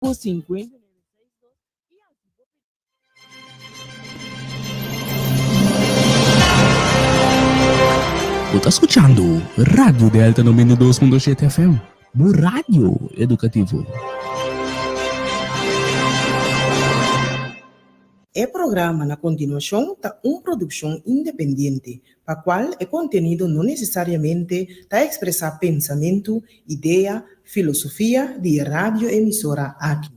50. Está escuchando Radio Delta 92.7 FM, bu rádio educativo. O programa na continuação está uma produção independente, para qual o conteúdo não necessariamente está a expressar pensamento, ideia, filosofia de radioemissora aqui.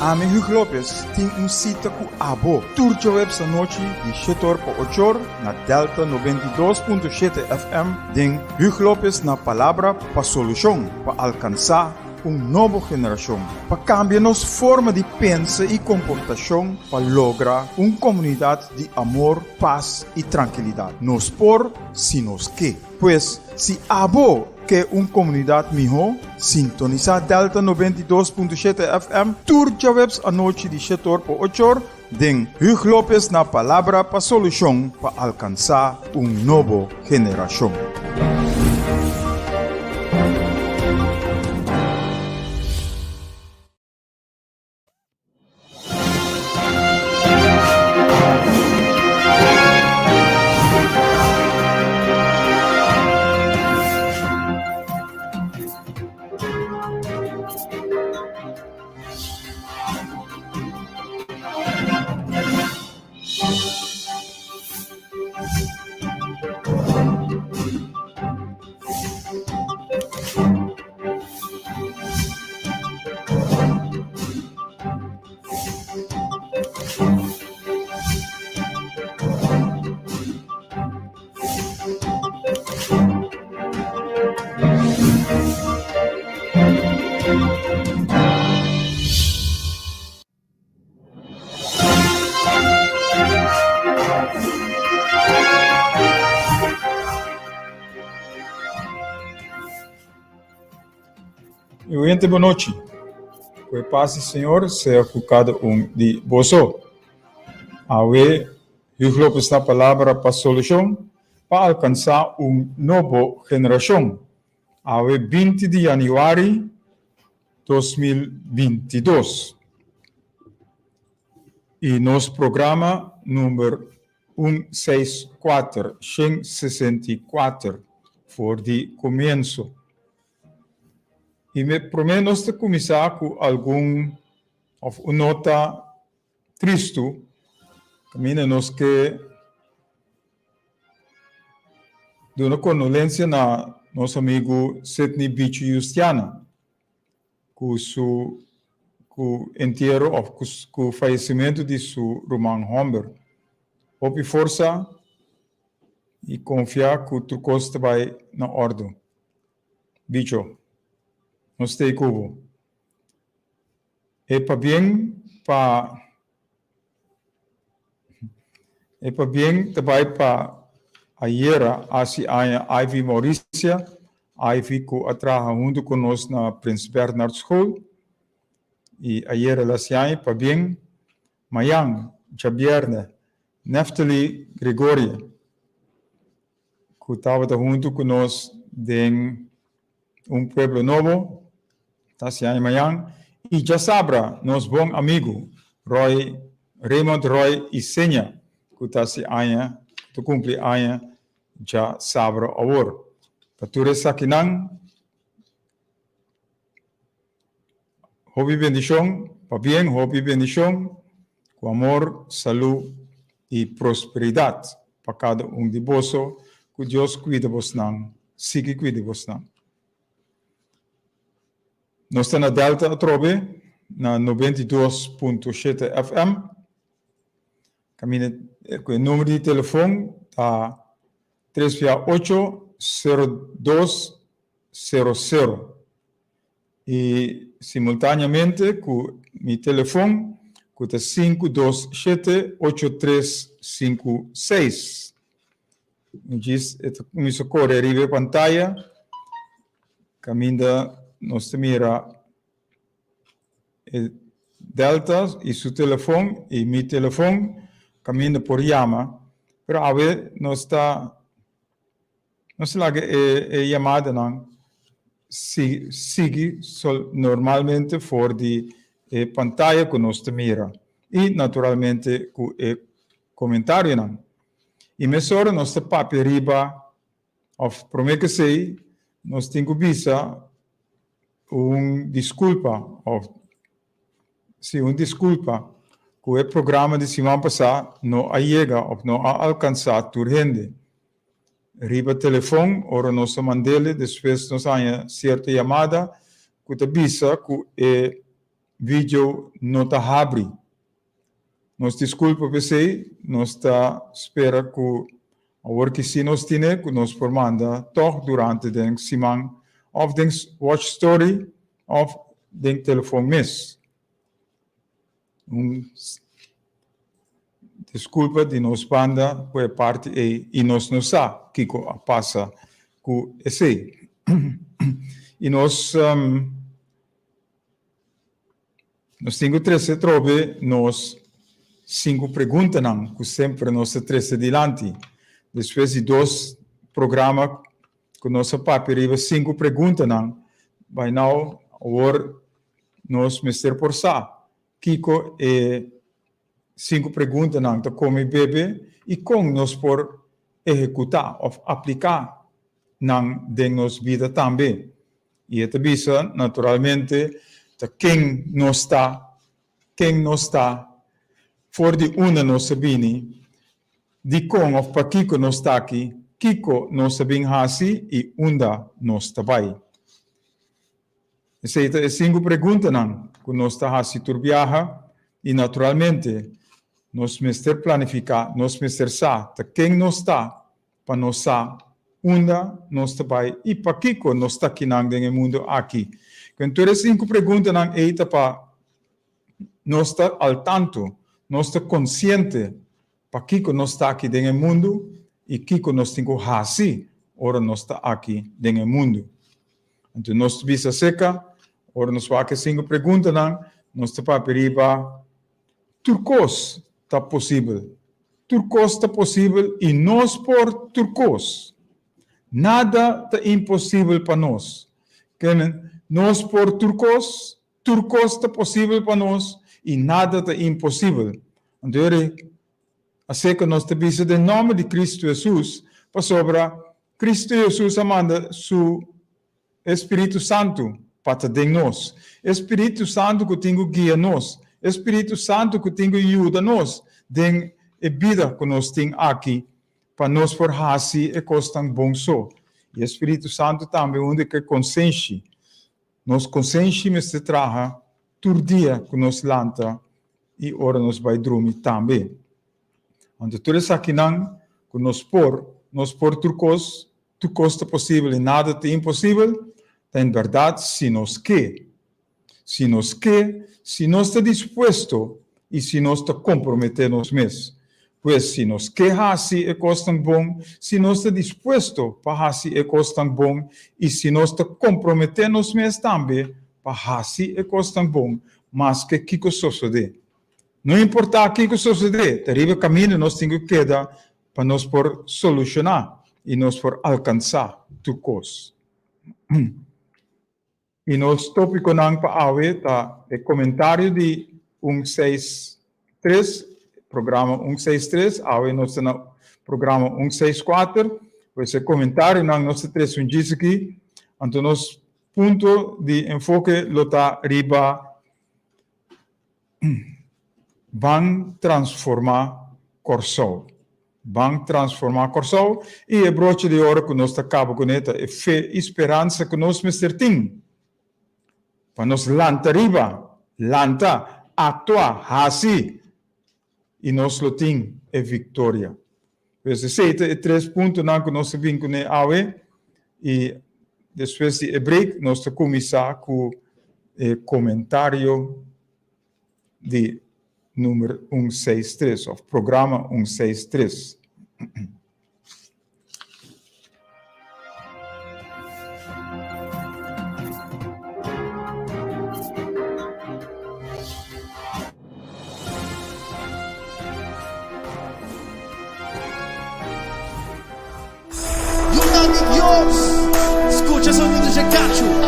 Ame Hugo Lopes tem cita com Abo. Turja web essa noite de 7 horas para 8 horas na Delta 92.7 FM. Den Hugo Lopes na palavra para solução, para alcançar nova geração. Para cambiar nossa forma de pensar e comportação, para lograr uma comunidade de amor, paz e tranquilidade. Nos por, si nos que. Pois, se Abo que uma comunidade melhor, sintonizar Delta 92.7 FM, turja webs a noite de 7 horas por 8 horas, den Hugo Lopes na palavra para solução para alcançar uma nova geração. Boa noite. Que a paz do Senhor seja com cada de vocês. Awe, Hugo Lopes na palavra para solução, para alcançar uma nova geração. Awe 20 de janeiro de 2022. E nosso programa número 164 for de começo. E me prometo de começar com uma nota triste. Caminha-nos que de uma condolência na nosso amigo Sidney Beach Justiana, com o enterro ou com o falecimento de seu irmão Humber. Hope força e confiar que tudo costa vai na ordem. Bicho. Nos tem cubo. É para bem também para a Iera, a Ivy Maurícia, a Ivy que trabalha junto conosco na Prince Bernard School, e a Iera Lassiane, para bem, Mayang, Jabierne, Neftali Gregoria, que estava junto conosco em pueblo novo, Tassiane Mayang, e já sabra, nosso bom amigo, Raymond Roy e Senha, que Tassiane, que cumpre anos, já sabra agora. Para tu resaquinang, hobby bendição, para bem, hobby bendição, com amor, saúde e prosperidade para cada de vocês, que Deus cuida vos não, siga cuida vos não. Nós estamos na Delta Trobe, na 92.7 FM. Caminha com o número de telefone está 368-0200. E, simultaneamente, com o meu telefone, que está 527-8356. Diz, começa a correr arriba a pantalla. Caminha. Nós mira Delta e seu telefone e meu telefone caminha por chama, pero a ver não está lá chamada não sigue normalmente for de pantalla que nós mira. E, naturalmente, com comentário. Não. E mesora nós papel riba, of prometo que sei, nós temos visa desculpa, desculpa, que o programa de semana passada não chega ou não alcançado por gente. Riba telefone, ora nós mandele, depois nós há certa chamada, que te visa que o vídeo não está abre. Nós desculpa por você, nós espera que a hora que se nós temos, que nós formanda, toch durante a semana, of den watch story, of den telefone mes. Desculpa de nós banda, por parte e nós não sabe o que passa com esse. E nós temos 13 trobe, nós 5 perguntas, não, que sempre nós 13 adiante. Depois de 2 programas, que nós papel 5 perguntas, não. By now, agora, nós mister por sa. Kiko 5 perguntas, não, tá como bebê, e com nós por executar ou aplicar, não, de nossa vida também. E esta visa, naturalmente, quem não está, for de uma nossa bini, de com ou para Kiko não está aqui, Kiko não sabe hasi e unda não está vai. Essa é 5 perguntas, não, que nós está hasi turbiaha, e naturalmente, nós mister planificar, nós mister sa, quem não está, para nós sa, unda não está vai, e para Kiko não está aqui no mundo aqui. Então, as 5 perguntas, não, é para nós está al tanto, nós está consciente, para Kiko não está aqui no mundo, e Kiko nós tem que hasi, ora nós está aqui no mundo. Então, nós visa seca, ora nós vai 5 perguntas, não, nós está para periba, turcos está possível. Turcos está possível e nós por turcos. Nada está impossível para nós. Nós por turcos está possível para nós e nada está impossível. Então, assim que nós temos o nome de Cristo Jesus, para sobra, Cristo Jesus manda su Espírito Santo para de nós. Espírito Santo que tem que guiar nós. Espírito Santo que tem que ajudar nós. Den a vida que nós temos aqui, para nós for hasi e costam bom só. E Espírito Santo também onde que consciência. Nós consciência me se traga todo dia que nós lanta e ora nós vai dormir também. Então, tudo isso aqui não, que nós por turcos está possível e nada é impossível, tem verdade, se nós está disposto e se nós está comprometendo mesmos. Pois se nós quer assim é costam bom, se nós está disposto para assim é costam bom, e se nós está comprometendo mesmos também para assim é costam bom, mas que que sucede. Não importa o que sucede, terrível caminho nós temos que dar para nós por solucionar e nós por alcançar tu coisa. E nosso tópico não para hoje tá o comentário de 163, programa 163, hoje nós no programa 164, esse comentário não nós três diz aqui, então nosso ponto de enfoque lota riba van transformar Corsol. Van transformar Corsol e o broche de ouro que nós acaba com esta é fé e esperança que nós mestertim. Para nós lanta riba, lanta, atua, hasi, e nós lo tem é vitória. Esse é 3 pontos que nós vimos com a e depois de break nós começar com o comentário de número 163, of programa 163. Dios, escucha sonido de Cacho.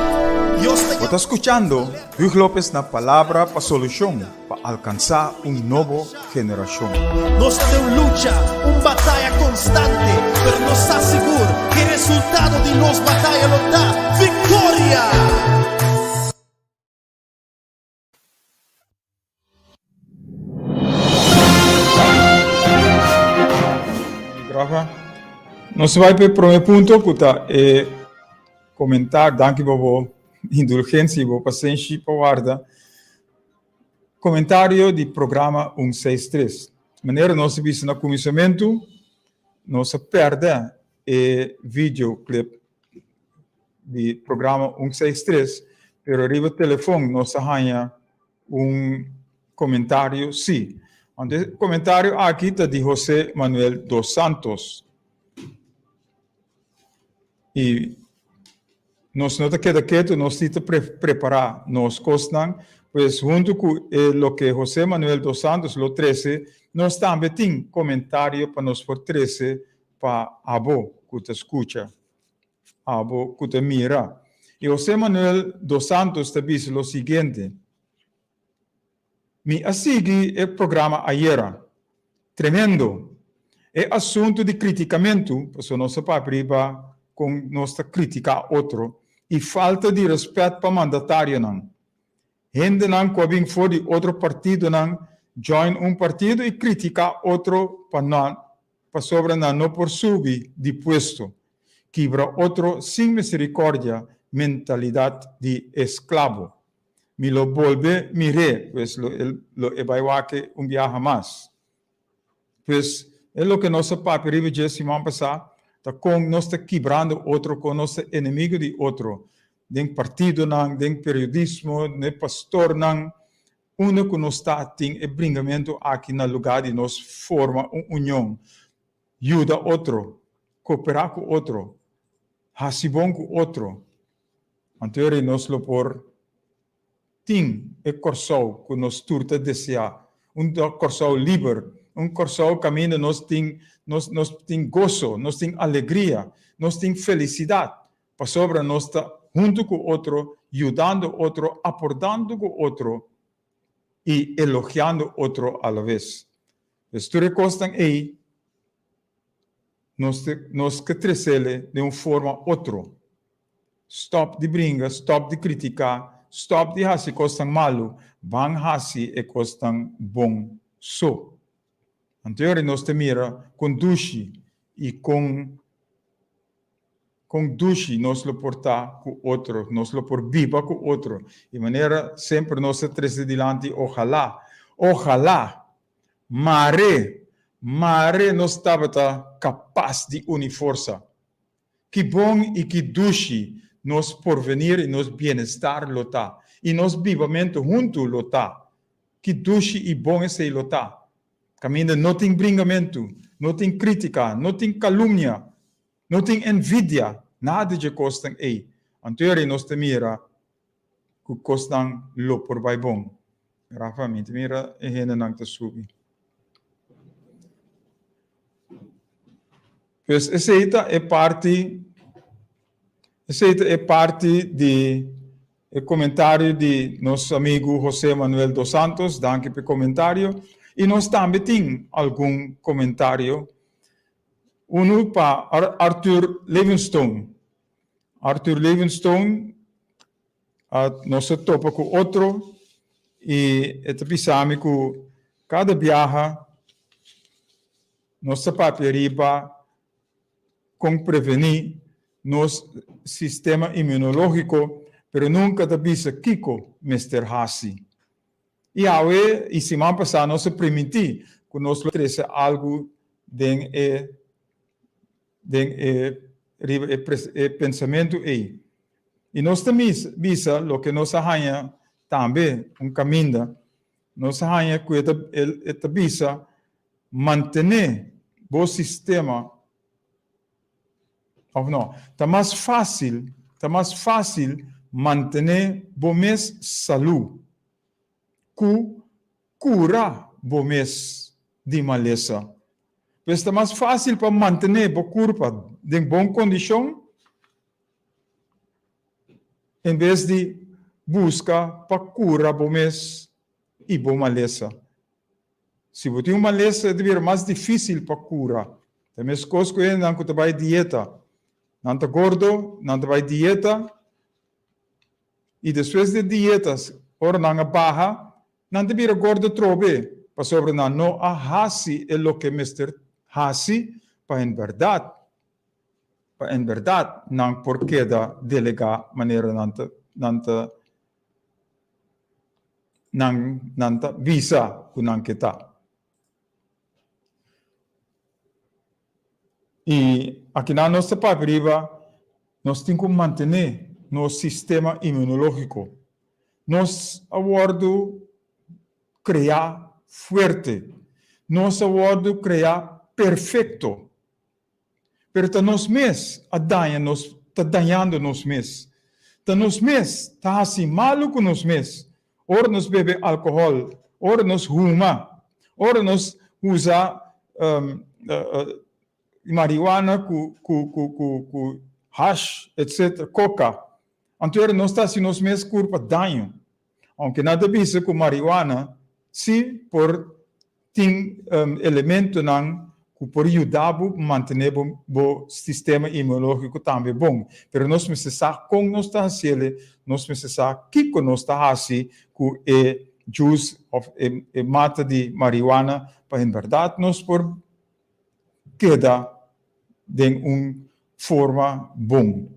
Está escuchando Hugh López na Palabra para Solución, para alcanzar una nueva generación. Nos tem lucha, batalha constante, pero nos asegura que el resultado de nos batalha lo da victoria. Gracias. Nos vai para o primeiro ponto, que é comentar, danke por indulgência, por paciência, por guarda. Comentário do programa 163. De maneira nós vimos no começamento, nós perde o videoclip do programa 163, pero arriba do telefone nós arranha comentário, sim. O comentário aqui está de José Manuel dos Santos. E nós não queda quieto, nós temos que preparar nos costas, pois junto com o que José Manuel dos Santos lo 13, nós também temos comentário para nos fortalecer para abo que te escuta, abo que te mira. E José Manuel dos Santos te diz o seguinte: me assegui o programa ayer, tremendo, é assunto de criticamento, porque nós para com nossa crítica outro, e falta de respeito para mandatário não. Gente não que for de outro partido não, join partido e critica outro para sobre não por subir de puesto, quebra outro sem misericórdia, mentalidade de escravo. Me lo volve mire, pues lo evaluaque viaje más. Pues é lo que nosso papo rive semana passada, tá com nós está quebrando outro, com nosso inimigo de outro. Den partido não, den periodismo, den pastor não. Uno que nós está tem é bringamento aqui no lugar de nós forma união. Ajuda outro, cooperar com outro, hasibon com outro. Anterior nós lo por ting e corsau que nos turta desejar. Corsau livre, corsau caminho nós tem gozo, nós tem alegria, nós tem felicidade. Para sobre nós está junto com outro, ajudando outro, aportando com outro e elogiando outro a la vez. Estou recostando aí, nós que trecele de uma forma outro. Stop de brinca, stop de criticar, stop de hasi costan malo, van hasi e costan bom so. Anterior nós te mira com dushi e com dushi nós lo portar com outro, nós lo por viva com outro. De maneira sempre nós treze dilante, ojalá, mare nós estava capaz de unir força. Que bom e que dushi nos porvenir e nos bem-estar lota. E nos vivamento junto lota. Que dushi e bom esse lota. Caminho não tem bringamento, não tem crítica, não tem calúnia, não tem envidia. Nada de costam aí. Anterior nós te mira que costam lo por vai bom. Rafa, me mira e rena não te subi. Pois essa é parte do comentário de nosso amigo José Manuel dos Santos, danke pelo comentário. E nós também temos algum comentário. Um para Arthur Livingstone. Arthur Livingstone, nós topa com outro, e pensamos que cada viagem, nossa paperiba, com prevenir nosso sistema imunológico, pero nunca te bisa Kiko, Mr. Hassi. E aí, e semana passada, nós permitimos que nós trouxe algo de pensamento aí. E nós também visa o que nós arranha também caminho, nós arranha que ele visa manter o sistema. Ou não, está mais fácil manter o mês saúde, curar o mês de maleza. Pois está mais fácil para manter o corpo em boa condição, em vez de busca para cura bom mês e bom maleza. Se você tem uma maleza, deve ser mais difícil para cura. Também as coisas que não que vai dieta, não está gordo, não vai dieta, e depois de dietas, ora não barra, não deve ser gordo trobe, para sobre não a hasi é o que Mr. Hasi, para em verdade, não porque da delegar maneira não visa que não kita. E aqui na nossa pabriva, nós temos que manter nosso sistema imunológico. Nós aguardo criar forte. Nós aguardo criar perfeito. Pero nós mesmos está danhando nós mesmos. Nós mesmos está assim malo com nós mesmos. Ora nós bebe álcool, ora nós fuma, ora nós usa marihuana com hash, etc., coca. Então, nós está assim nós mesmos culpa dano. Aunque nada bisa com marihuana, sim, por tem elemento não que por ajudar a manter o sistema imunológico também bom. Mas nós precisamos como nós está fazendo, nós precisamos que nós está fazendo com o juice ou a mata de marihuana, para em verdade nós por queda de uma forma bom.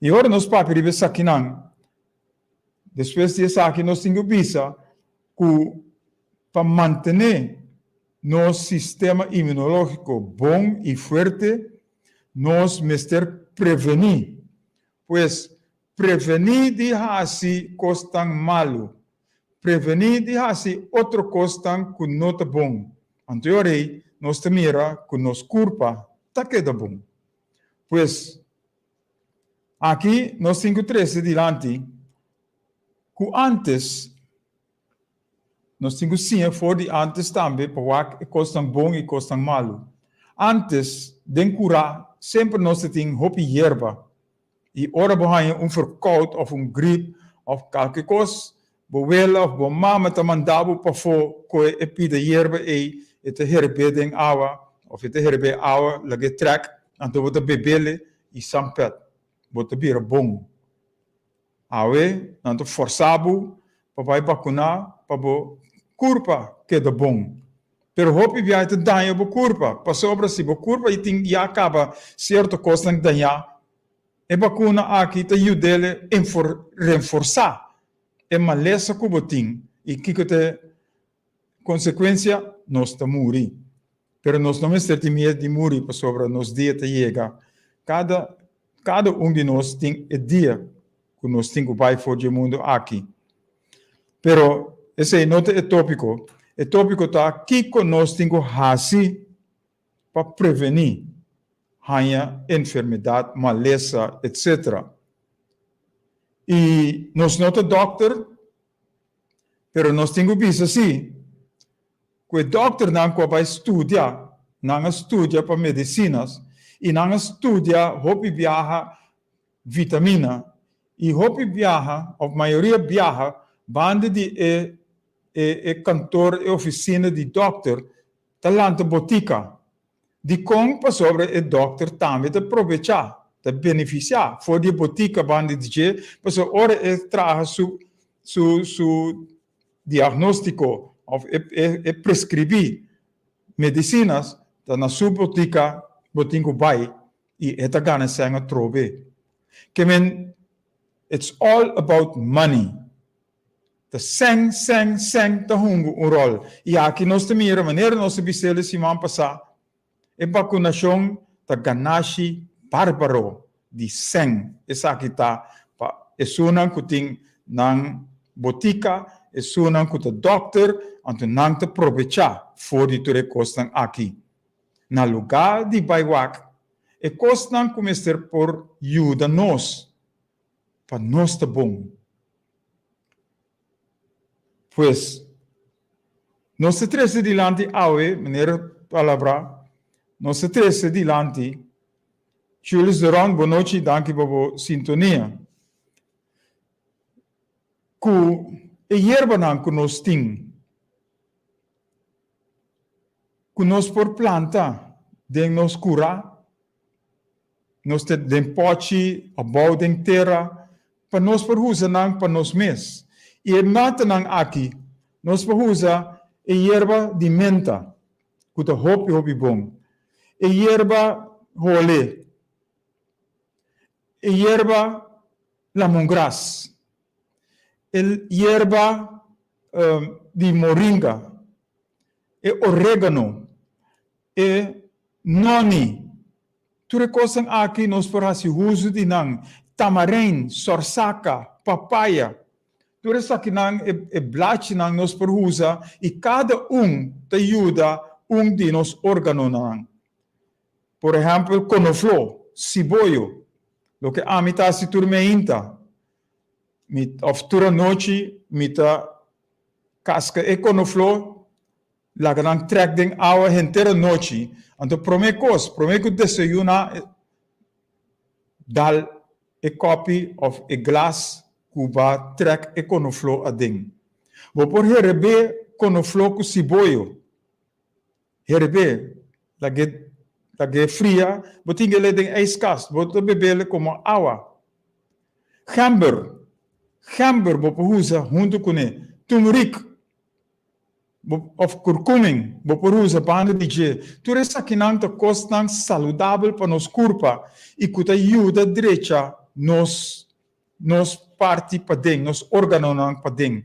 E agora nós papiribes aqui não. Depois disso aqui nós temos visa para manter nosso sistema imunológico bom e forte, nós mestre prevenir. Pois prevenir de hasi custa malo. Prevenir de hasi outro custa que não é bom. Então, nós temira que nos culpa está queda bom. Pois aqui nós temos que trazer adiante que antes nós temos que sim, fora de antes também, para que costam bom e costam malo. Antes de curar, sempre nós temos hopi erva. E ora behangen verkoud of griep of qualquer coisa, boela of mama te mandava para fora que epida erva e te herbe den awa of te herbe awa lage trek anto bota bebele e sampet bota bira bom. Awe anto forçabo para vai vacunar para bo curva que é bom. Pero hopi via te danha bo curva. Passou sobre si bo curva e tem já acaba certo coisa de danha. E vacuna aqui te ajuda a reforçar a maleza que botin e que te consequência nós te morrer. Pero nós não estamos medo de morrer para sobre nos dia te chega. Cada de nós tem o dia que nós temos que vai fora do mundo aqui. Pero esse não é tópico. O tópico está aqui que nós temos que fazer para prevenir a enfermidade, maleza, etc. E nós não somos doctor, pero nós temos que ver assim, que o doctor não vai estudar, não estuda para medicinas, e não estuda hopi viaja vitamina, e hopi viaja, a maioria viaja, bande de cantor e oficina de doctor, talanta botica. De como para sobre o doctor também de aproveitar, de beneficiar. For die botica bande de dizer, para so ora traz su diagnóstico of prescrever medicinas, da na sua botica botingo vai e eta gana senga trobe. Que men it's all about money. De seng te hungo un rol. E aqui nós temos a maneira nós bisele se man passar. E vacunação da ganache bárbaro de seng. Essa aqui está. É sunan que tem na botica, é sunan que o doctor, então não te aproveitar for de tudo costan aqui. Na lugar de baiwak, e costan começar por ajuda nós, para nós tá bom. Pois, nós se trece dilante awe, maneira palavra, nós se trece dilante, Jules Durand, boa noite, danke por a sintonia. ku e hierba nan ku nos ting. Ku nos por planta, den nos cura, nos te den pochi, abau den terra, pa nos por usa nan pa nos mes. E mata nan aki, nos por usa e hierba di menta, ku te hopi bom. E hierba hole. E hierba lemongrass. E hierba di moringa. E orégano. E noni. Tutte cose aqui nos porasi uso di nang tamarind, sorsaka, papaya. Tutte saki nang e blachi nang nos por usa e cada te ajuda di nos órgano nang. Por exemplo, conoflo, cibollo, lo que amita si turmeinta. Of tura noche, mita casca e conoflo, la gran trek den agua entera noche. Anto promeco desayuna dal e copy of e glas cuba trek e conoflo a ding. Bo por herebe conoflo cu cibollo. Herebe, la ge fria, botinge le den ijskast, boto bebele como agua. Gember, bo pohuza, hundu kune, turmeric, of curcuming, bo pohuza, bande DJ. Tu resta kinang te kostang saludabel pa nos curpa, e kuta ajuda direita nos parti pa ding, nos organo nang pa ding.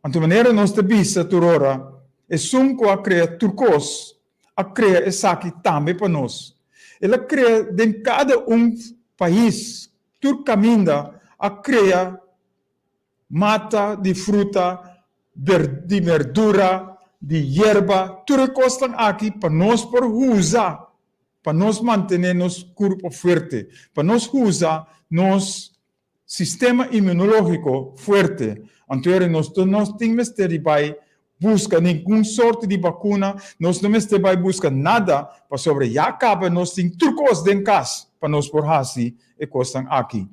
Anto maneira nos te bisa turora, e sumko a crea turcos, a crea e saki tambe pa nos. Ela crea den cada país, turcaminda, a crea mata de fruta, de verdura, de hierba, tudo costan aqui para nós por usar, para nós manter nosso corpo forte, para nós usar nosso sistema imunológico forte. Então, nós temos que ir buscar nenhuma sorte de vacuna, nós não temos que buscar nada para sobre já acaba, nós temos trucos dentro de casa para nós por assim e costan aqui.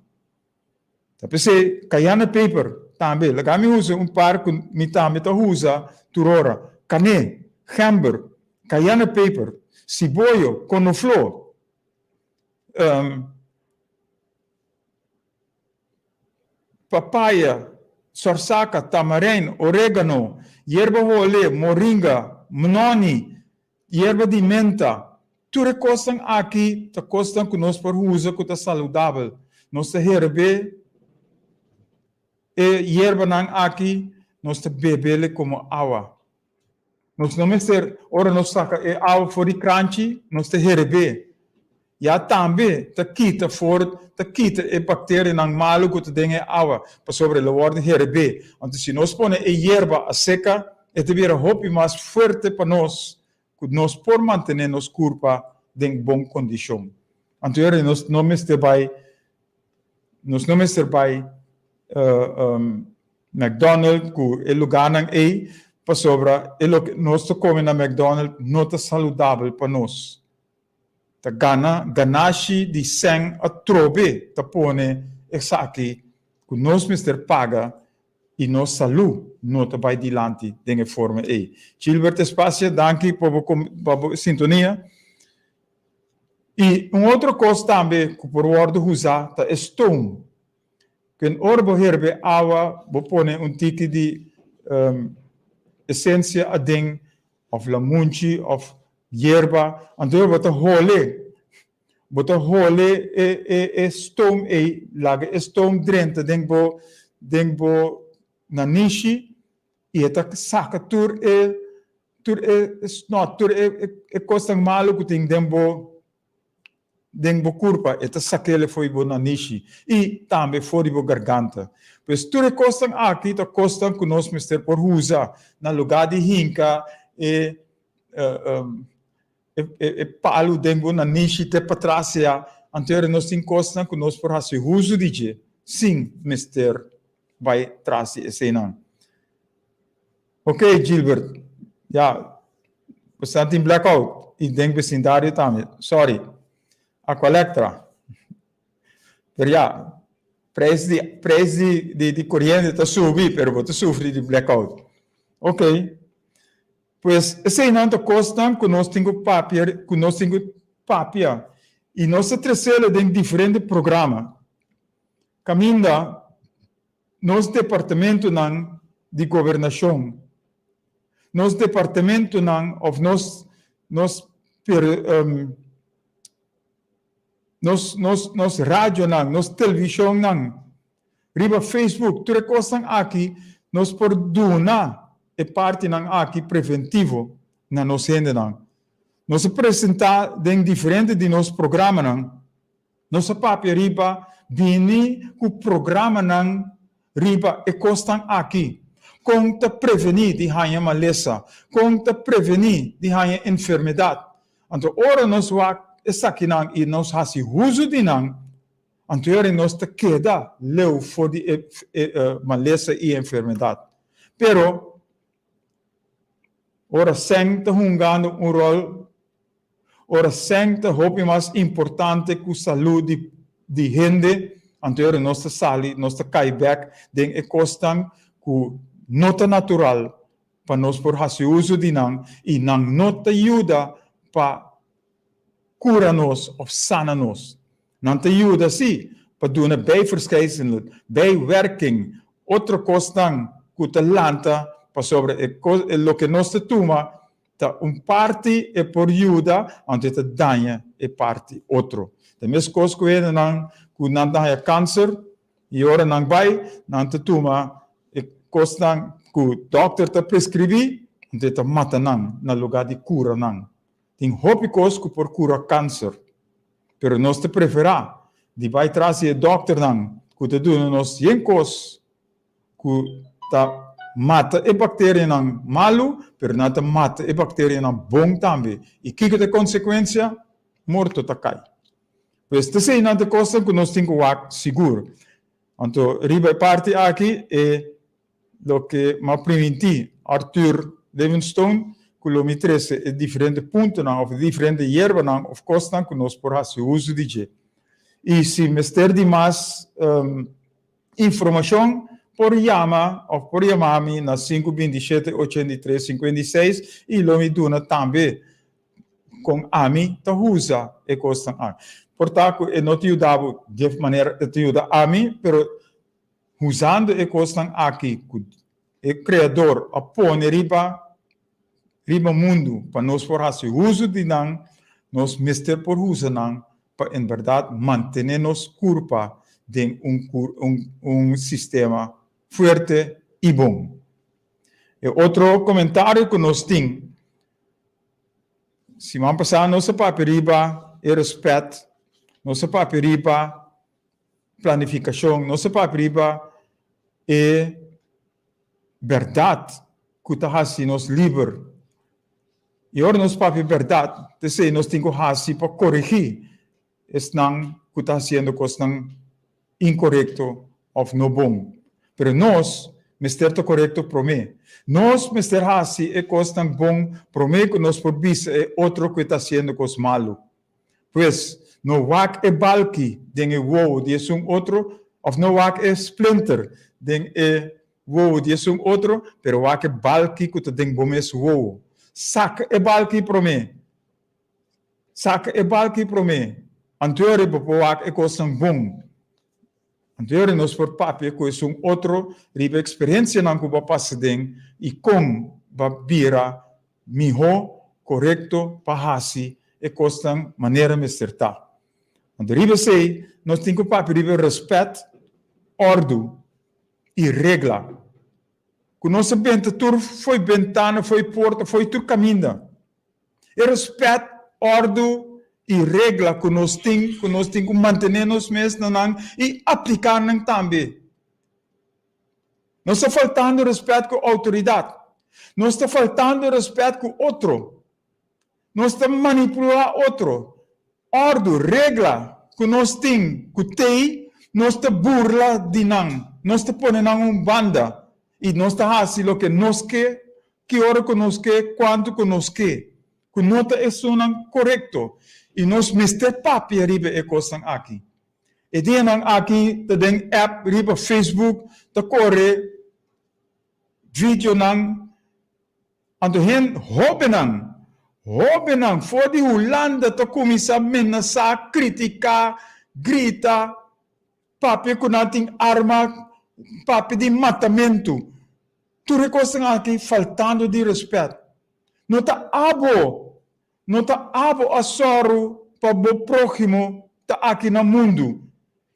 Tapi se kayana paper tambe lagami usa par kun mitame ta usa turora cane gember kayana paper cibollo conoflo papaya sorsaka tamarind orégano hierba hole moringa noni hierba di menta tudo costam aqui ta costam que nós por usa que tá saudável nós te herbe e hierba nan aqui, nós te bebele como água. Nós não ser, ora nós saca e água fora de crunchy, nós te herebe. Já também, te quita e bactéria nan malo que te dengue água, para sobre a ordem herebe. Então, se nós põe e hierba a seca, é te vira hopi mais forte para nós, que nós por manter nos corpo em boa condição. Então, nós não me vai McDonald's, ku e lugar nang pa sobra, nós te come na McDonald's, não tá saudável para nós. Ta ganashi de sang a trobe, ta pone exaki, ku nós mister paga, e nós saúde não tá vai dilante, de forma e. Gilbert Espacio, danke por sintonia. E outra coisa também, que por ordem usar, tá stone. Que orbo herbe água, bo pone tiki de essência a ding, of lamunchi, of hierba, então bota hole e stom laga stom drenta dengbo nanishi, e eta saca tur e costang malo que tem dengbo curpa, eta sakele foi bo nanishi, e também foi bo garganta. Pois tudo costam aqui, tá costam que nós mister por usa na lugar de hinca e palo dengbo nanishi te patracia, anterior nós tem costam que nós por assim uso de sim, mister vai trazer esse não. Ok, Gilbert, já, bastante em blackout, e dengbo vecindário também, sorry. A colectra. Per ja, Prijs de corriente está subir, pero você sofre de blackout. Ok. Pues, esse não custa que nós temos papel, e nós trazemos em diferentes programas. Caminha, nos departamento de governação, nos departamento of nos rádio nos televisão riba Facebook, tudo coisa aqui, nos por donar é parte aqui preventivo na nossa gente Nós apresentar em diferente de nos programa nossa papel riba vini com o programa riba e costan aqui com te prevenir de hanha malesa, com te prevenir de hanha enfermidade. Então, ora nós va essa aqui e nós hasi uso de então ora nós te queda leu for de malesa e enfermidade. Pero ora sem te jugando rol, ora sem te hope mais importante que a saúde de gente. Então, nós sali, nós cai back, den e costan ku nota natural para nós por fazer uso de e nota ajuda para curar nós ou sana nós. Não te ajuda sim para dar uma bijverschijnsel, bijwerking, outra costan ku te lanta para sobre o que nós te toma, ta parte é por ajuda, ante te danha é parte outro. De mesma coisa que que não tem câncer, e ora não vai, não te toma, e costa que o doctor te prescrevi, e te mata na lugar de cura não. Tem hope coisa que por cura câncer, pero nós te preferar, de vai trazer o doctor que te dá nos coisa que ta mata a bactéria malo, pero não te mata a bactéria bom também. E que é a consequência? Morto ta cai. Pues te sei nada coisa que nós temos que seguro. Então, riba parte aqui é o que me permiti Arthur Livingstone, que lo me trece é diferente pontos ou diferente ervas ou coisas que nós por fazer uso de je. E se me ter de mais informação, por chamar-me na 527-83-56 e lo me dona também com AMI, ta usa e coisa Portanto, eu não te ajudava de maneira que te ajuda a mim, mas usando a coisa aqui, o Criador põe riba mundo para nós fazer uso de nós mestre por uso para, em verdade, manter-nos curva de sistema forte e bom. E outro comentário que nós temos, se vamos passar nossa paperiba e respeito, nossa paperiba planificação, nossa paperiba é verdade que está assim nos livre. E ora nossa paperiba verdade, nós temos que fazer para corrigir esse não que está sendo coisa incorreto ou não bom. Mas nós Mister to correcto para mim. Nós, Mister Hasi, é coisa bom para mim que nós por bis é outro que está sendo coisa malo. Pois, no wak é balki, den é wow, de outro, ou no wak é splinter, den é wow, de outro, pero wak é balki que tem bom é wow. Saca é balki para mim. Saca é balki para mim. Anterior para wak é coisa bom. Anterior nós por papel que é outro riba experiência não que passa den e com babira melhor correto para hasi é coisa maneira me acertar. Riba sei nós temos que papel riba respeito, ordem e regra. Que nossa bentura foi ventana, foi porta, foi tudo caminho. E respeito, ordem e regra que nós temos que manter-nos mesmo e aplicar também. Não está faltando respeito com a autoridade. Não está faltando respeito com outro. Não está manipulando outro. Ordem, regra que nós temos, que tem, não está burla de não. Não está ponendo uma banda. E não está fazendo o que nós quer, que hora que nós quer, quanto que nós quer. Que não está correto. E nós mister papi arriba e coisa aqui. E dia nang aqui, te den app, riba Facebook, te corre, video nang, anto hen, hobe nang, voor die Hollanda te komisa menasa, kritika, grita, papi kunating arma, papi di matamento. Tu recosta aqui faltando de respeito. Nota abo a soro para o próximo tá aqui no mundo.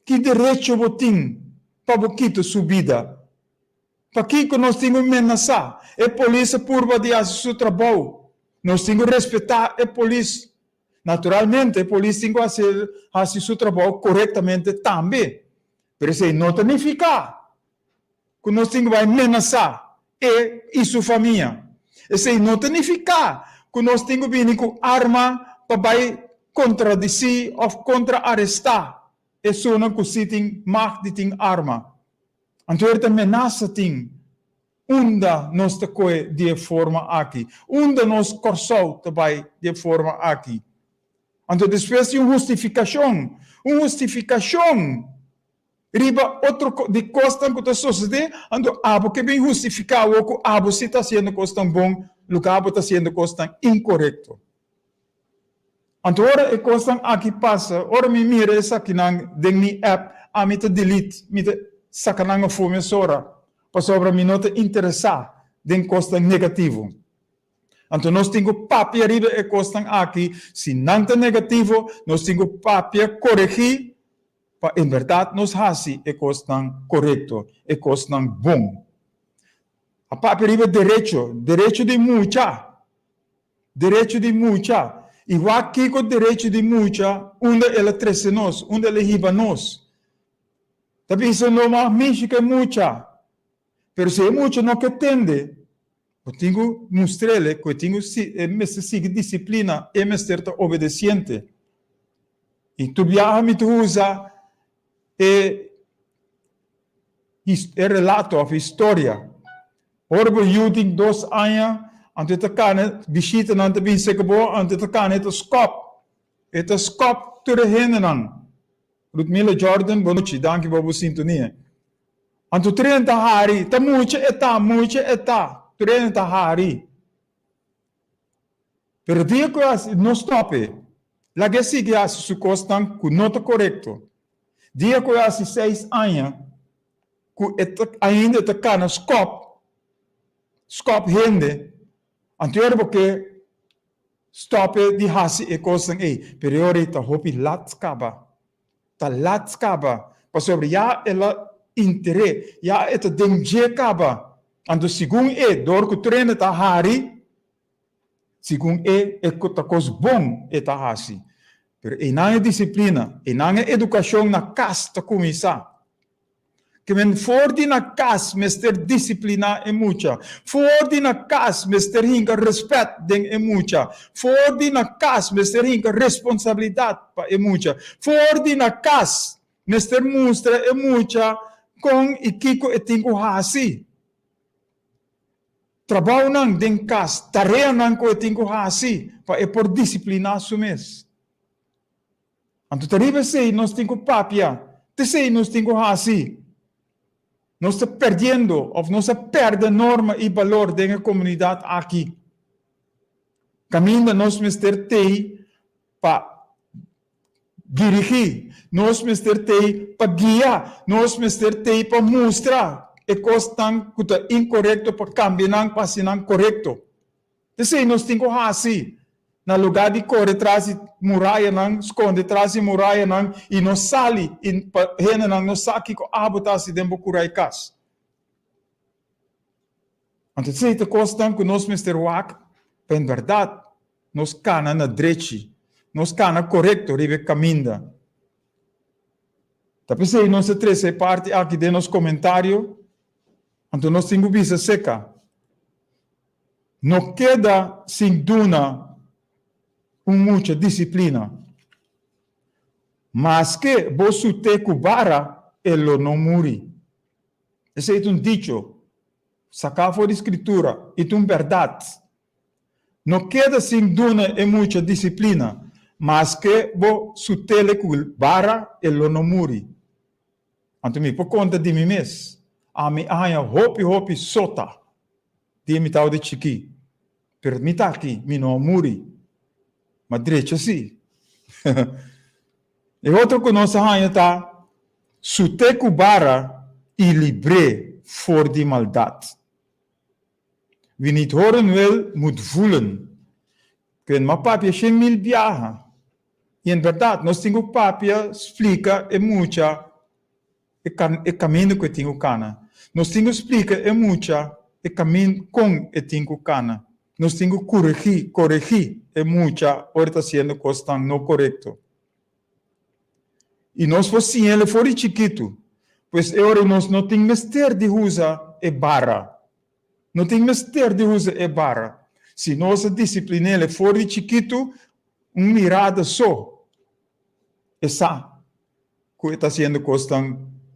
Que direito você tem para quito subida? Para que nós temos menasa? É polícia purba de seu trabalho. Nós temos que respeitar a polícia. Naturalmente, a polícia tem que fazer seu trabalho corretamente também. Mas isso não significa que nós temos que ameaçar e sua família. Isso não significa que nós temos que vir com arma para contradizer ou contra-arrestar. Isso não consiste macht die ting arma. Então, a ameaça tem unda nós te coi de forma aqui. Unda nós corsou também de forma aqui. Então, depois de uma justificação. Riba outro de costa que está sucedendo, então, abo que bem justificado, que abo se está sendo costa bom, o que abo está sendo costa incorreto. Então, ora, a costa aqui passa, ora, me mira essa aqui na minha app, a me te delete, me te sacananga fome sora, para sobre me não te interessar, den costa negativo. Então, nós temos papel riba a costa aqui, se não é negativo, nós temos papel corrigir, para em verdade nós fazemos a costa correto, a costa bom. A papel riba direito de mucha. Igual que o direito de mucha, onde ela trece nós, onde ela riba nós. Também isso não é mais que mucha. Mas se é mucha não que entende, eu tenho que mostrar-lhe que eu tenho que seguir disciplina e me ser obediente. E tu viaja, me tu usa relato, a história. Ora, eu tenho 2 anos, antes de cá, visita não te bem seco, antes de cá, é skop. É skop, tu rehenen não. Ludmila Jordan, boa noite, danke por sintonia. Anto 30 hari, ta mucha eta, 30 hari. Pero dia que não stoppe, lá que sigue a su costan que não está correto. Dia que há 6 anos, que ainda está cá na skop rende, anterior porque stoppe de hasi e costan periode ta hopi latskaba, para sobre já ela interesse, já é dengue caba, ando segundo dor que treina ta hari, segundo que ta cos bom ta hasi. Pero inanga disciplina, inanga educação na casa ta começar. Que men for di na casa mester disciplina e mucha, for di na casa mester hinga respeito den e mucha, for di na casa mester hinga responsabilidade pa e mucha, for di na casa mester mostra e mucha com e kiko e tingo hasi. Trabalho nang den casa, tarefa nang ko e tingo hasi, pa e por disciplina sumes. Anto tariba sei nós tingo papia, te sei nós tingo hasi. Nós estamos perdendo, ou nós estamos perdendo norma e valor da comunidade aqui. Caminho nós mister tei para dirigir, nós mister tei para guiar, nós mister tei para mostrar e coisas que estão incorreto para cambiar para ser correto. Então, nós temos que fazer. Na lugar de correr atrás de muralha, esconde atrás de muralha, e não sale, e não sabe que a água se dentro do curaikas. Então, se é coisa que nós, Mr. Wack, em verdade, nós cana na direita, nós cana correto, ribe caminda. Tapi se nós três parte aqui de nos comentário, então nós temos visa seca. Não queda sem dúvida muita disciplina. Mas que você te cubara, ele não morre. Esse é um dicho. Sacar fora da escritura. É uma verdade. Não queda sem dúvida e muita disciplina. mas que bo sutele kul bara e lono muri. Anto mi po conta di mi mes. A mi aia hopi sota. Di mi tau de chiki. Per mi taki mi no muri. Ma direito sì. E outro que nós aia tá sute kubara e libre voor die maldad. Wie niet horen wil, moet voelen. Kun ma papia sem mil viaja. E em verdade, nós temos papia, explica e mucha e caminho que tenho cana. Nós temos explica e mucha e caminho com e tenho cana. Nós temos corrigir e mucha ahorita sendo coisa não correto. E nós fosse ele fora chiquito, pois agora nós não temos mestre de usa e barra. Não tem mestre de usa e barra. Se nossa disciplina ele fora chiquito, mirada só. Essa que está sendo coisa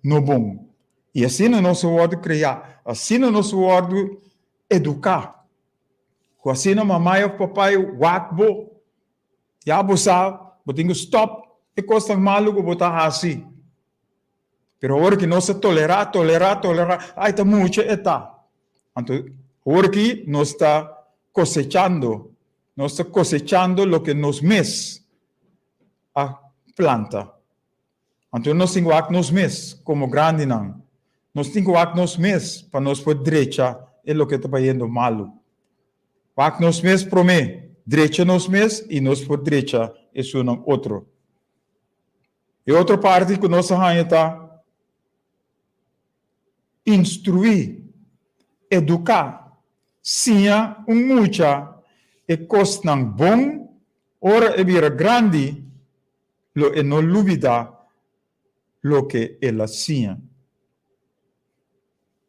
não bom. E assim nós vamos criar, assim nós vamos educar. Assim a mamãe e o papai wakbo, já você tem que stop, e coisa maluco botar assim. Pero agora que nós tolerar, aí está muito eta. Então, agora que nós está cosechando o que nos mes a planta. Então nós temos que nos mes como grande não. Nós temos que nos mes para nós por direita é o que está indo malo. Wak nos mes prome, direita nos mes e nós por direita é um outro. E outra parte que nós está instruir, educar, sim, mucha e coisa bom, ora é vir grande, lo e não lubida lo que ela sim.